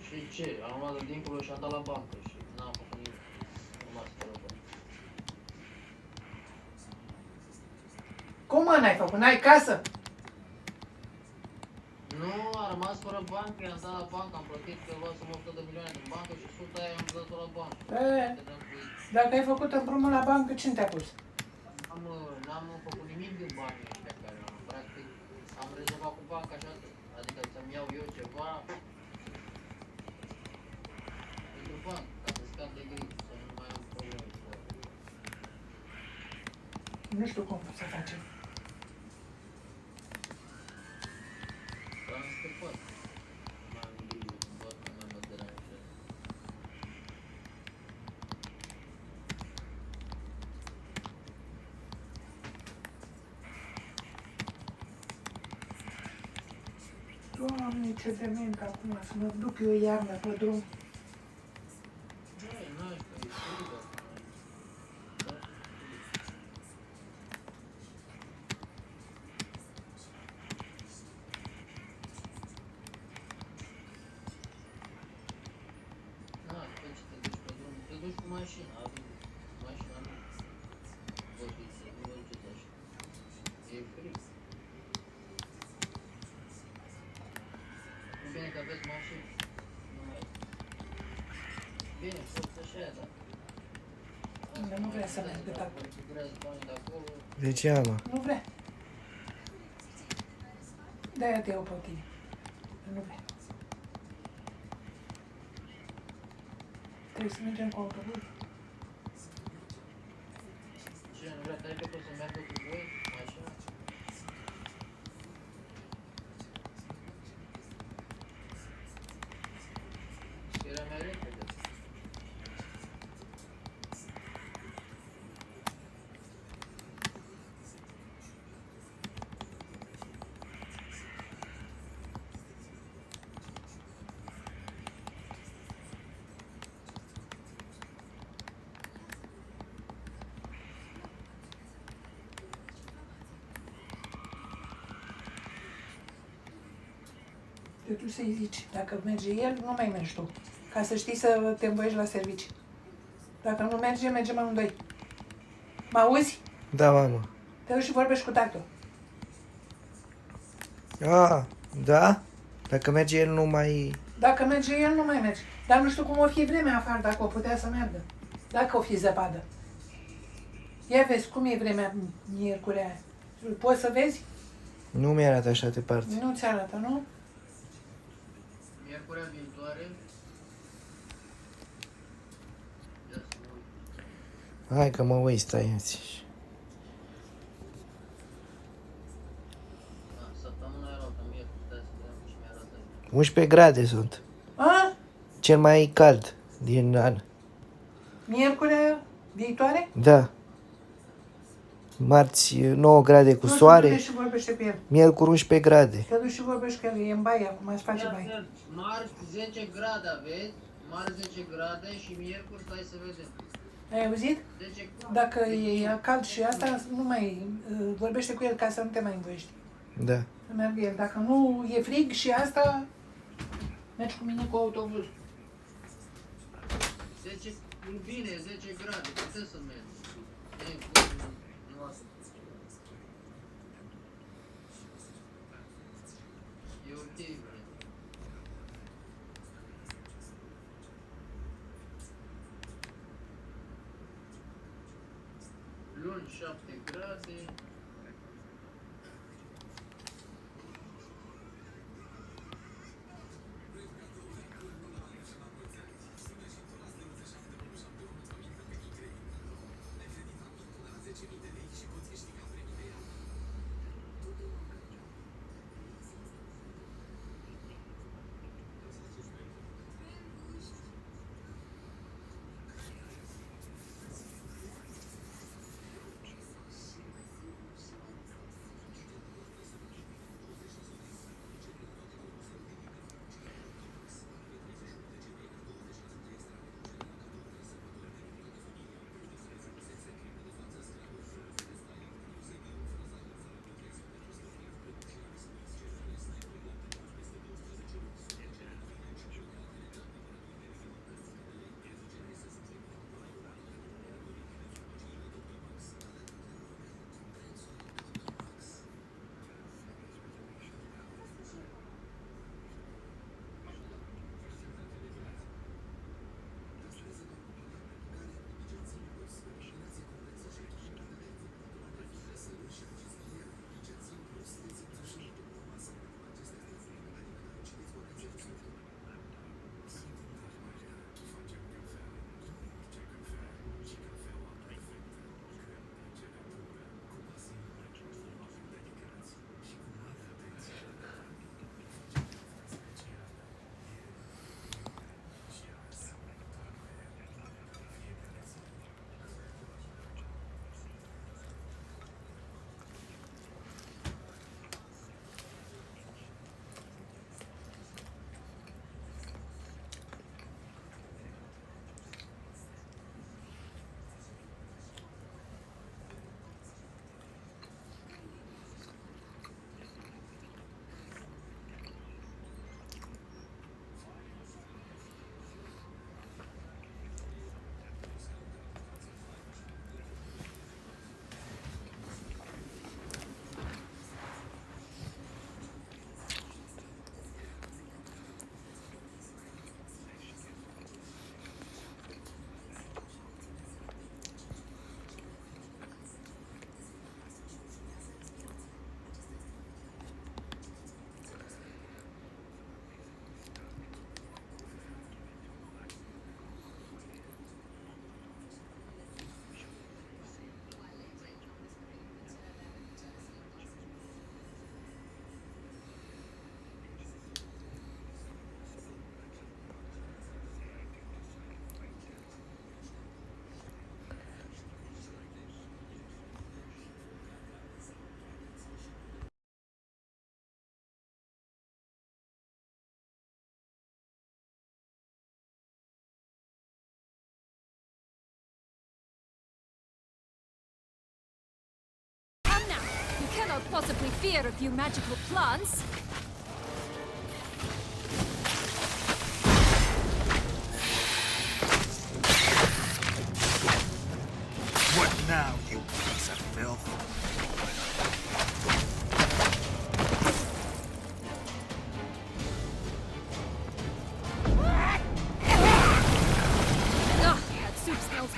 G: Și ce? Am luat de dincolo și am dat la bancă și n-am făcut nimic. Am rămas fără bani.
C: Cum mă n-ai făcut? N-ai casă?
G: Nu, a rămas fără bani, că i-am dat la bancă, am plătit că luasem 100 de milioane din bancă și 100 aia am dat-o la bancă.
C: Dacă ai făcut împrumut la bancă, cine te-a pus?
G: N-am făcut nimic din banii ăștia care am, practic, am rezolvat cu banca și atât. Adică să-mi iau eu ceva pentru bancă, ca să scap de griji, să nu mai am probleme cu asta.
C: Nu știu cum să facem.
G: Am scăpat. M-am grijă, doar că m-am deranjat.
C: Doamne, ce dement acum, să mă duc eu iarna pe drum.
G: Te duci cu mașina, mașina nu. Vă duceți așa. E frig. Nu bine că aveți mașină. Nu mai e. Bine, forță și aia, dar...
C: Dar nu vrea să meargă acolo.
G: Recuperați banii de acolo.
E: De ce, mă?
C: Nu vrea. De-aia te iau pe tine. Nu vrea. Trebuie să mergem cu autobuz.
G: Ce, nu vrea taică tot să meargă cu voi, mașina? Era mai repede.
C: tu să-i zici. Dacă merge el, nu mai mergi tu. Ca să știi să te învoiești la servici. Dacă nu merge, mergem amândoi. Mă auzi?
E: Da, mamă.
C: Te duci și vorbești cu tatăl.
E: Da? Dacă merge el, nu mai...
C: Dacă merge el, nu mai mergi. Dar nu știu cum o fi vremea afară, dacă o putea să meargă. Dacă o fi zăpadă. Ia vezi cum e vremea miercurea. Poți să vezi?
E: Nu mi-arată așa departe.
C: Nu ți arată, nu?
G: Miercurea viitoare.
E: Hai că mă uit, stai aici.
G: Săptămâna aia că mie putea să vedem ce mi-arată.
E: 11 grade sunt.
C: A?
E: Cel mai cald din an.
C: Miercurea viitoare?
E: Da. Marți 9 grade cu
C: Nu,
E: soare.
C: Să și vorbește cu el.
E: Miercuri 11 grade.
C: Te duci și vorbești cu el. E în baie acum, îți face baie.
G: Marți 10 grade aveți, marți 10 grade și miercuri stai să vedem.
C: Ai auzit? Dacă e cald și asta, nu mai vorbește cu el ca să nu te mai învoiești.
E: Da.
C: Să meargă el. Dacă nu e frig și asta, mergi cu mine cu autobuz.
G: 10, bine, 10 grade, puteți să mergi. E ok, bre. Luni 7 grade.
J: Cannot possibly fear a few magical plants.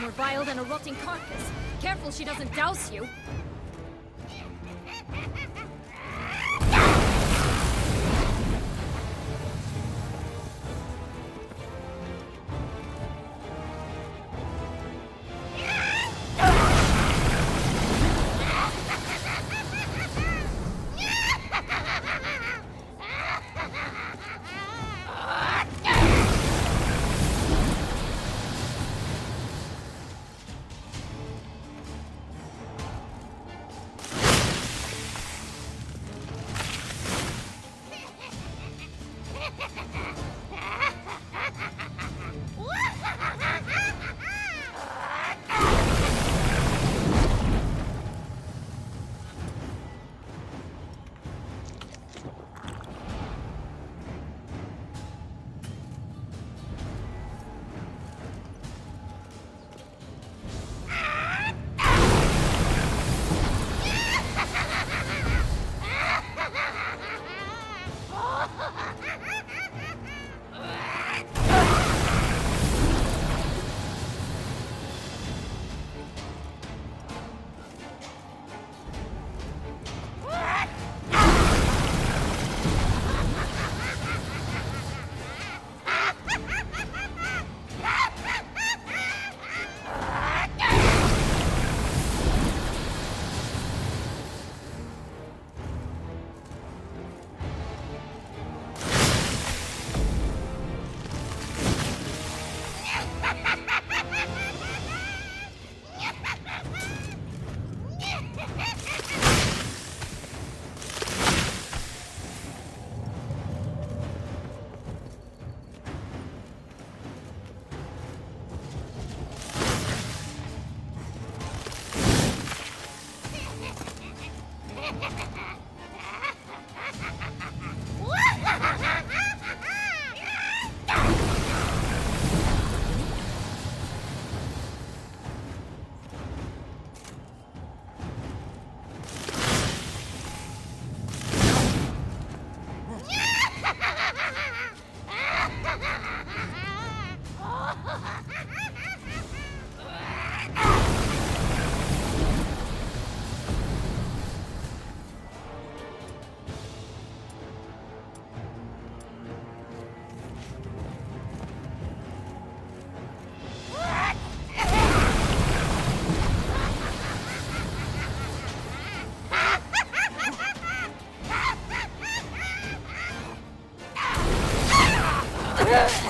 J: more vile than a rotting carcass. Careful she doesn't douse you.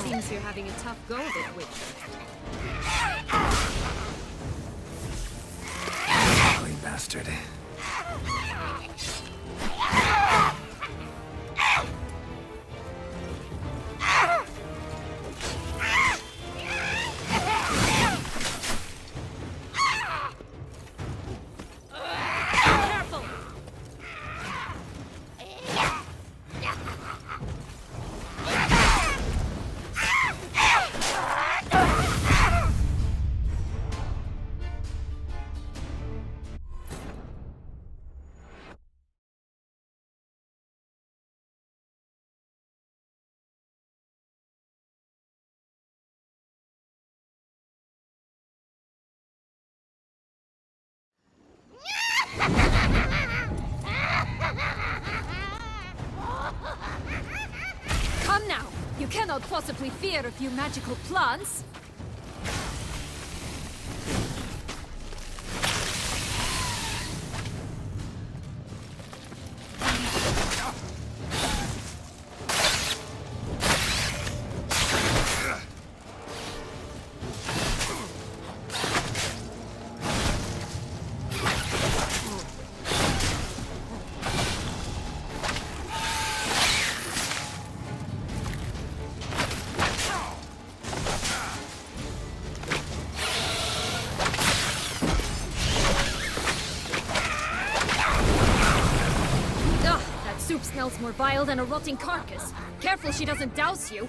J: Seems you're having a tough go of it, Witcher.
B: Ugly bastard.
J: Come now! You cannot possibly fear a few magical plants! Smells more vile than a rotting carcass. Careful she doesn't douse you.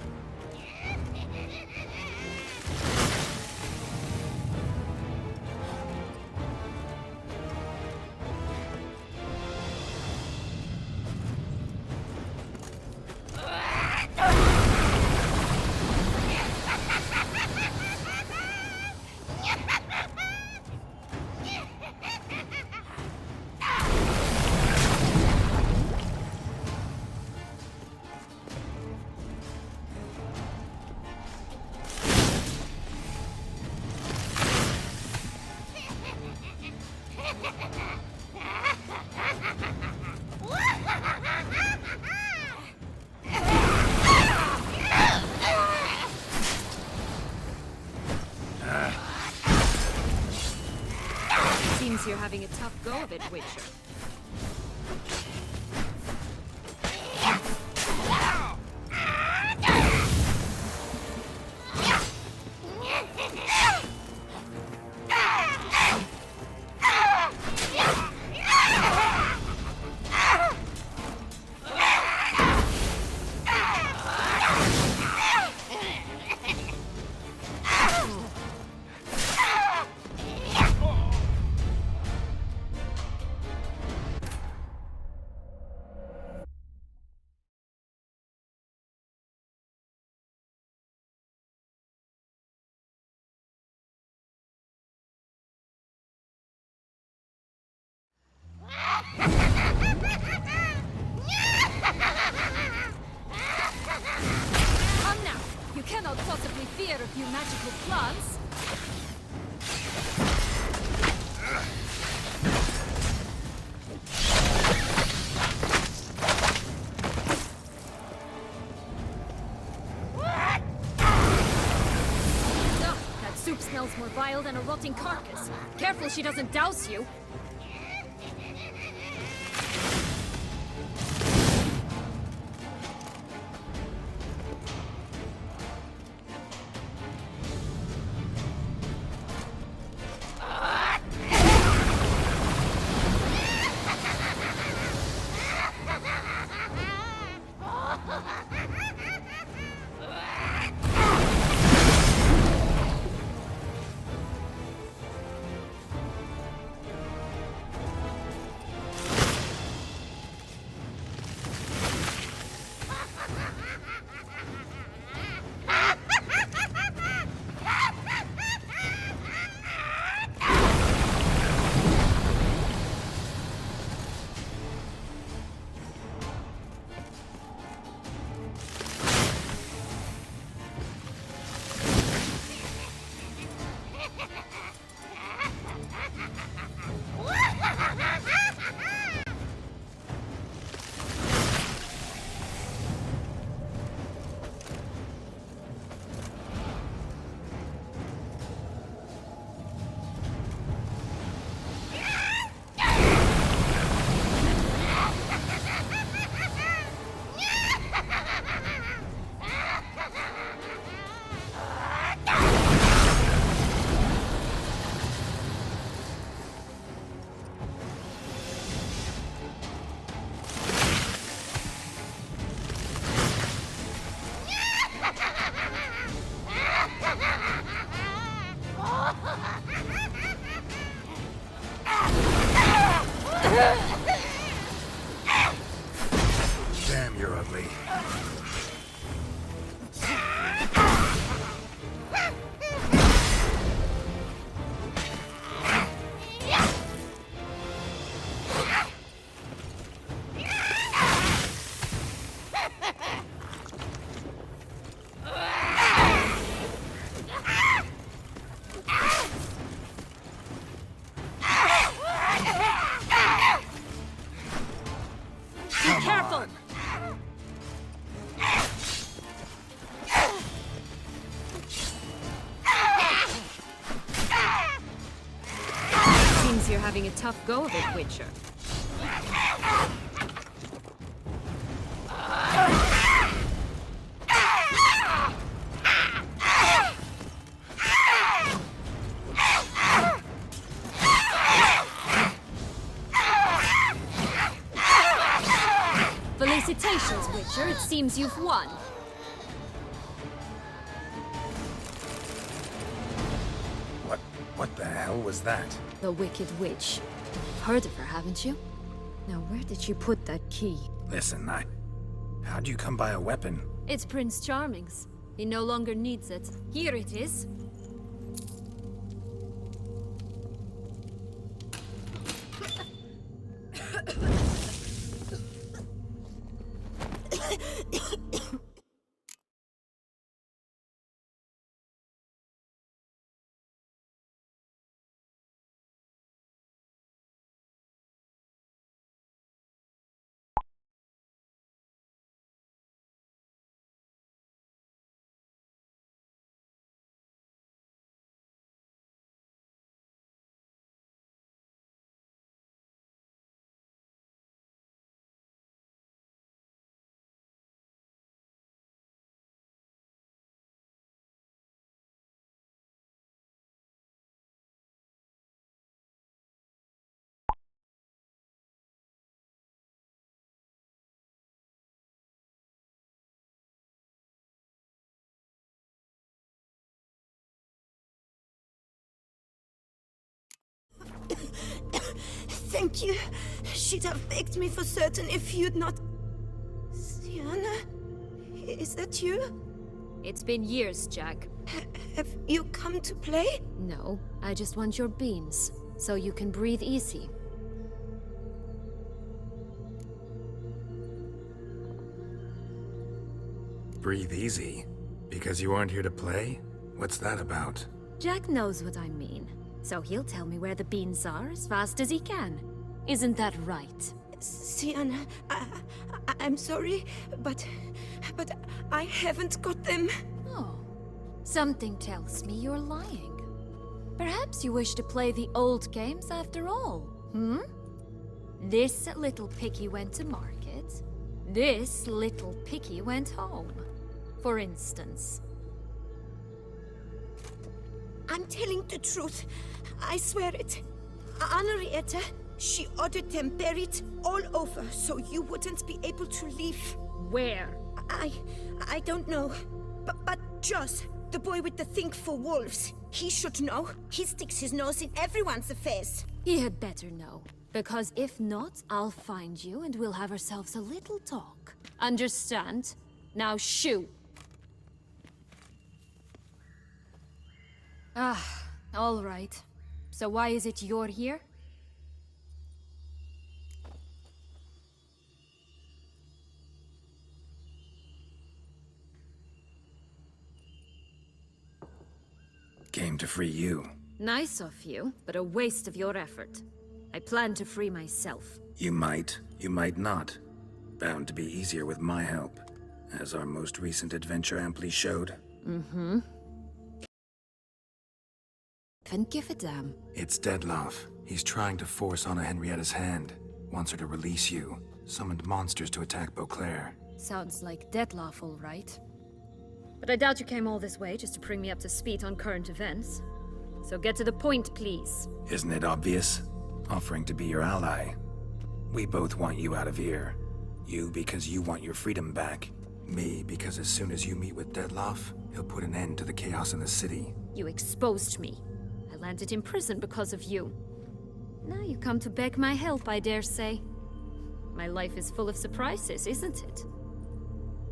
J: Seems you're having a tough go of it, Witcher. Come now! You cannot possibly fear a few magical plants! Ugh, that soup smells more vile than a rotting carcass. Careful she doesn't douse you!
B: Damn, you're ugly.
J: Careful! Seems you're having a tough go of it, Witcher. Felicitations, Witcher. It seems you've won.
B: What the hell was that?
J: The Wicked Witch. You've heard of her, haven't you? Now, where did she put that key?
B: Listen, how'd you come by a weapon?
J: It's Prince Charming's. He no longer needs it. Here it is.
I: Thank you. She'd have begged me for certain if you'd not... Sienna? Is that you?
P: It's been years, Jack.
I: Have you come to play?
P: No, I just want your beans, so you can breathe easy.
B: Breathe easy? Because you aren't here to play? What's that about?
P: Jack knows what I mean, so he'll tell me where the beans are as fast as he can. Isn't that right?
I: Sienna, I'm sorry, but I haven't got them.
P: Oh, something tells me you're lying. Perhaps you wish to play the old games after all, hmm? This little piggy went to market. This little piggy went home, for instance.
I: I'm telling the truth. I swear it. Henrietta, she ordered them buried all over so you wouldn't be able to leave.
P: Where?
I: I don't know. But Joss, the boy with the thing for wolves, he should know. He sticks his nose in everyone's affairs.
P: He had better know. Because if not, I'll find you and we'll have ourselves a little talk. Understand? Now shoo! Ah, all right. So why is it you're here?
B: Came to free you.
P: Nice of you, but a waste of your effort. I plan to free myself.
B: You might not. Bound to be easier with my help, as our most recent adventure amply showed.
P: Mm-hmm. Couldn't give a damn.
B: It's Dettlaff. He's trying to force Anna Henrietta's hand. Wants her to release you. Summoned monsters to attack Beauclair.
P: Sounds like Dettlaff, all right. But I doubt you came all this way just to bring me up to speed on current events. So get to the point, please.
B: Isn't it obvious? Offering to be your ally. We both want you out of here. You because you want your freedom back. Me because as soon as you meet with Dettlaff, he'll put an end to the chaos in the city.
P: You exposed me. I landed in prison because of you. Now you come to beg my help, I dare say. My life is full of surprises, isn't it?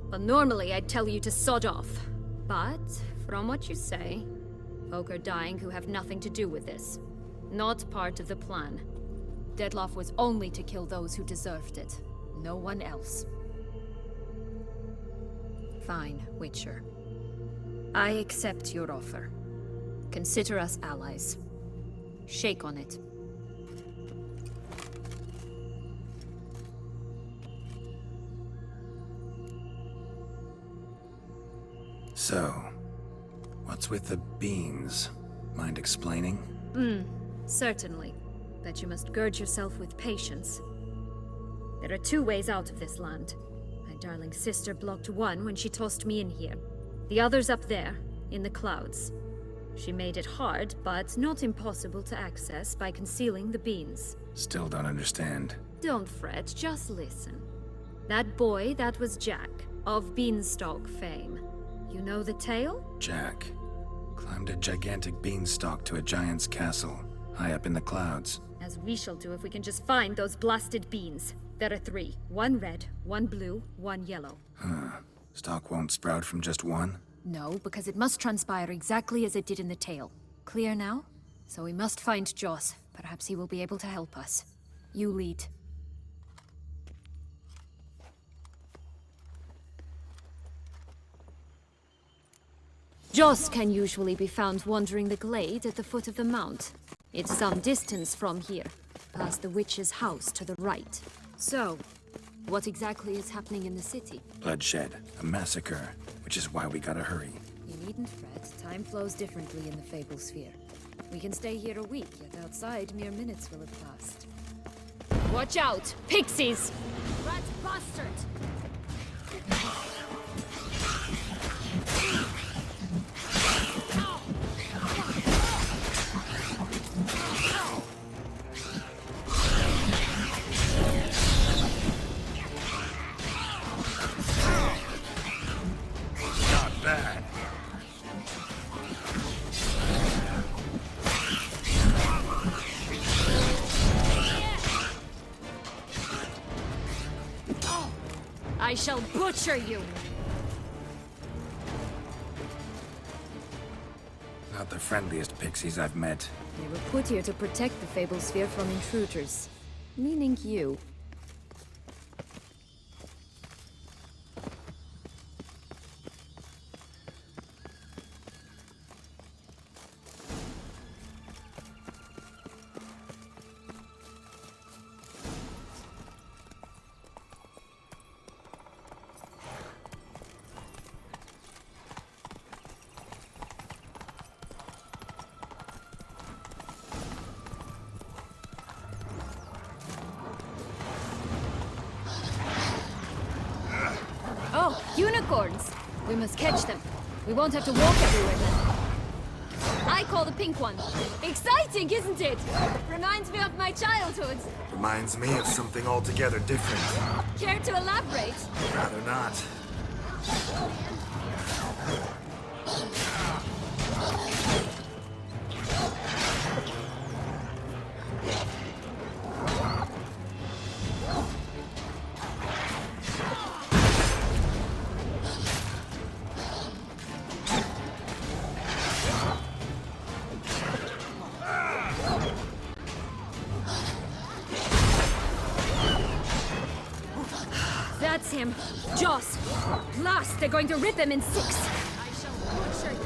P: Well, normally I'd tell you to sod off. But, from what you say, folk are dying who have nothing to do with this. Not part of the plan. Dettlaff was only to kill those who deserved it. No one else. Fine, Witcher. I accept your offer. Consider us allies. Shake on it.
B: So, what's with the beans? Mind explaining?
P: Certainly. But you must gird yourself with patience. There are two ways out of this land. My darling sister blocked one when she tossed me in here. The other's up there, in the clouds. She made it hard, but not impossible to access by concealing the beans.
B: Still don't understand.
P: Don't fret, just listen. That boy, that was Jack, of Beanstalk fame. You know the tale?
B: Jack climbed a gigantic beanstalk to a giant's castle, high up in the clouds.
P: As we shall do if we can just find those blasted beans. There are 3. 1 red, 1 blue, 1 yellow.
B: Stalk won't sprout from just one?
P: No, because it must transpire exactly as it did in the tale. Clear now? So we must find Joss. Perhaps he will be able to help us. You lead. Joss can usually be found wandering the glade at the foot of the mount. It's some distance from here, past the witch's house to the right. So, what exactly is happening in the city?
B: Bloodshed, a massacre, which is why we gotta hurry.
P: You needn't fret. Time flows differently in the Fable Sphere. We can stay here a week, yet outside mere minutes will have passed. Watch out! Pixies!
J: Rat bastard!
B: Not bad.
P: I shall butcher you!
B: Not the friendliest pixies I've met.
P: They were put here to protect the Fable Sphere from intruders. Meaning you. Oh, unicorns! We must catch them. We won't have to walk everywhere then. I call the pink one. Exciting, isn't it? Reminds me of my childhood.
B: Reminds me of something altogether different.
P: Care to elaborate?
B: Rather not.
P: That's him. Joss. Blast, they're going to rip him in 6. I shall butcher you.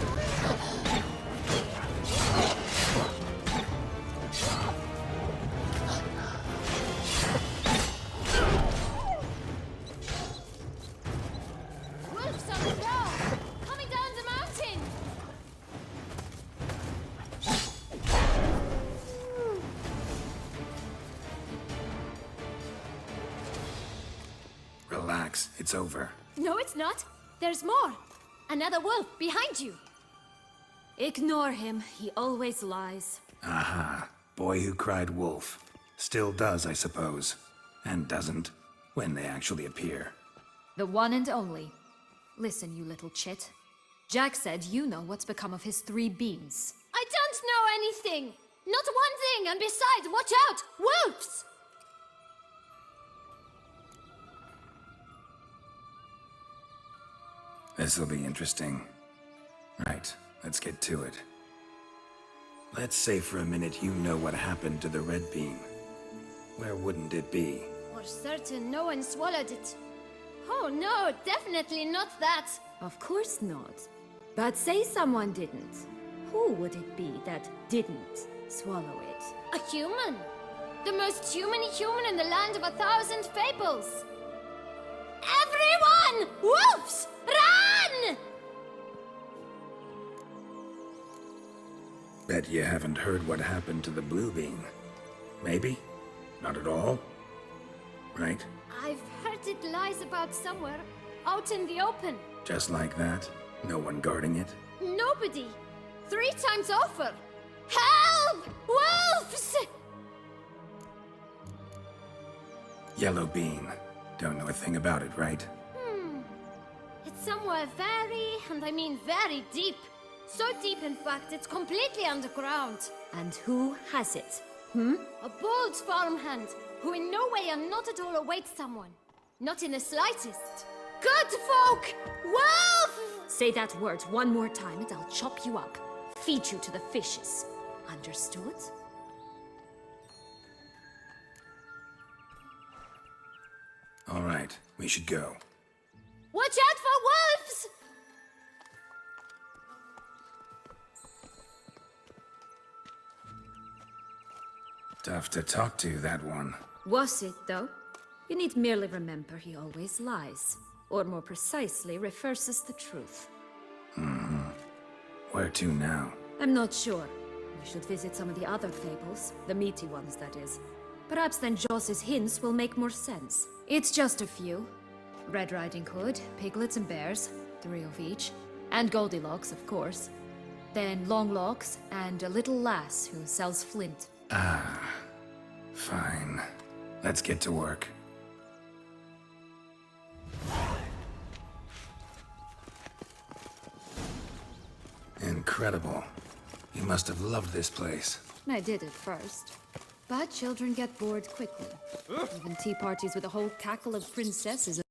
P: Wolves on the prowl! Coming down the mountain!
B: Relax, it's over.
P: No, it's not. There's more. Another wolf behind you. Ignore him. He always lies.
B: Aha. Boy who cried wolf. Still does, I suppose. And doesn't, when they actually appear.
P: The one and only. Listen, you little chit. Jack said you know what's become of his 3 beams. I don't know anything! Not one thing, and besides, watch out! Wolves!
B: This'll be interesting. Right, let's get to it. Let's say for a minute you know what happened to the red beam. Where wouldn't it be?
P: For certain, no one swallowed it. Oh no, definitely not that. Of course not. But say someone didn't. Who would it be that didn't swallow it? A human. The most humany human in the land of 1,000 fables. Everyone! Wolves! Run!
B: Bet you haven't heard what happened to the blue beam. Maybe? Not at all? Right?
P: I've heard it lies about somewhere, out in the open.
B: Just like that? No one guarding it?
P: Nobody. 3 times over. Help! Wolves!
B: Yellow beam. Don't know a thing about it, right?
P: It's somewhere very, and I mean very deep. So deep, in fact, it's completely underground. And who has it? A bold farmhand, who in no way and not at all awaits someone. Not in the slightest. Good folk! Wolf! Say that word one more time and I'll chop you up. Feed you to the fishes. Understood?
B: All right, we should go.
P: Watch out for wolves!
B: Tough to talk to, that one.
P: Was it, though? You need merely remember he always lies. Or more precisely, reverses the truth.
B: Where to now?
P: I'm not sure. We should visit some of the other fables. The meaty ones, that is. Perhaps then Joss's hints will make more sense. It's just a few. Red Riding Hood, piglets and bears, 3 of each. And Goldilocks, of course. Then Longlocks, and a little lass who sells flint.
B: Ah, fine. Let's get to work. Incredible. You must have loved this place.
P: I did at first. But children get bored quickly. Even tea parties with a whole cackle of princesses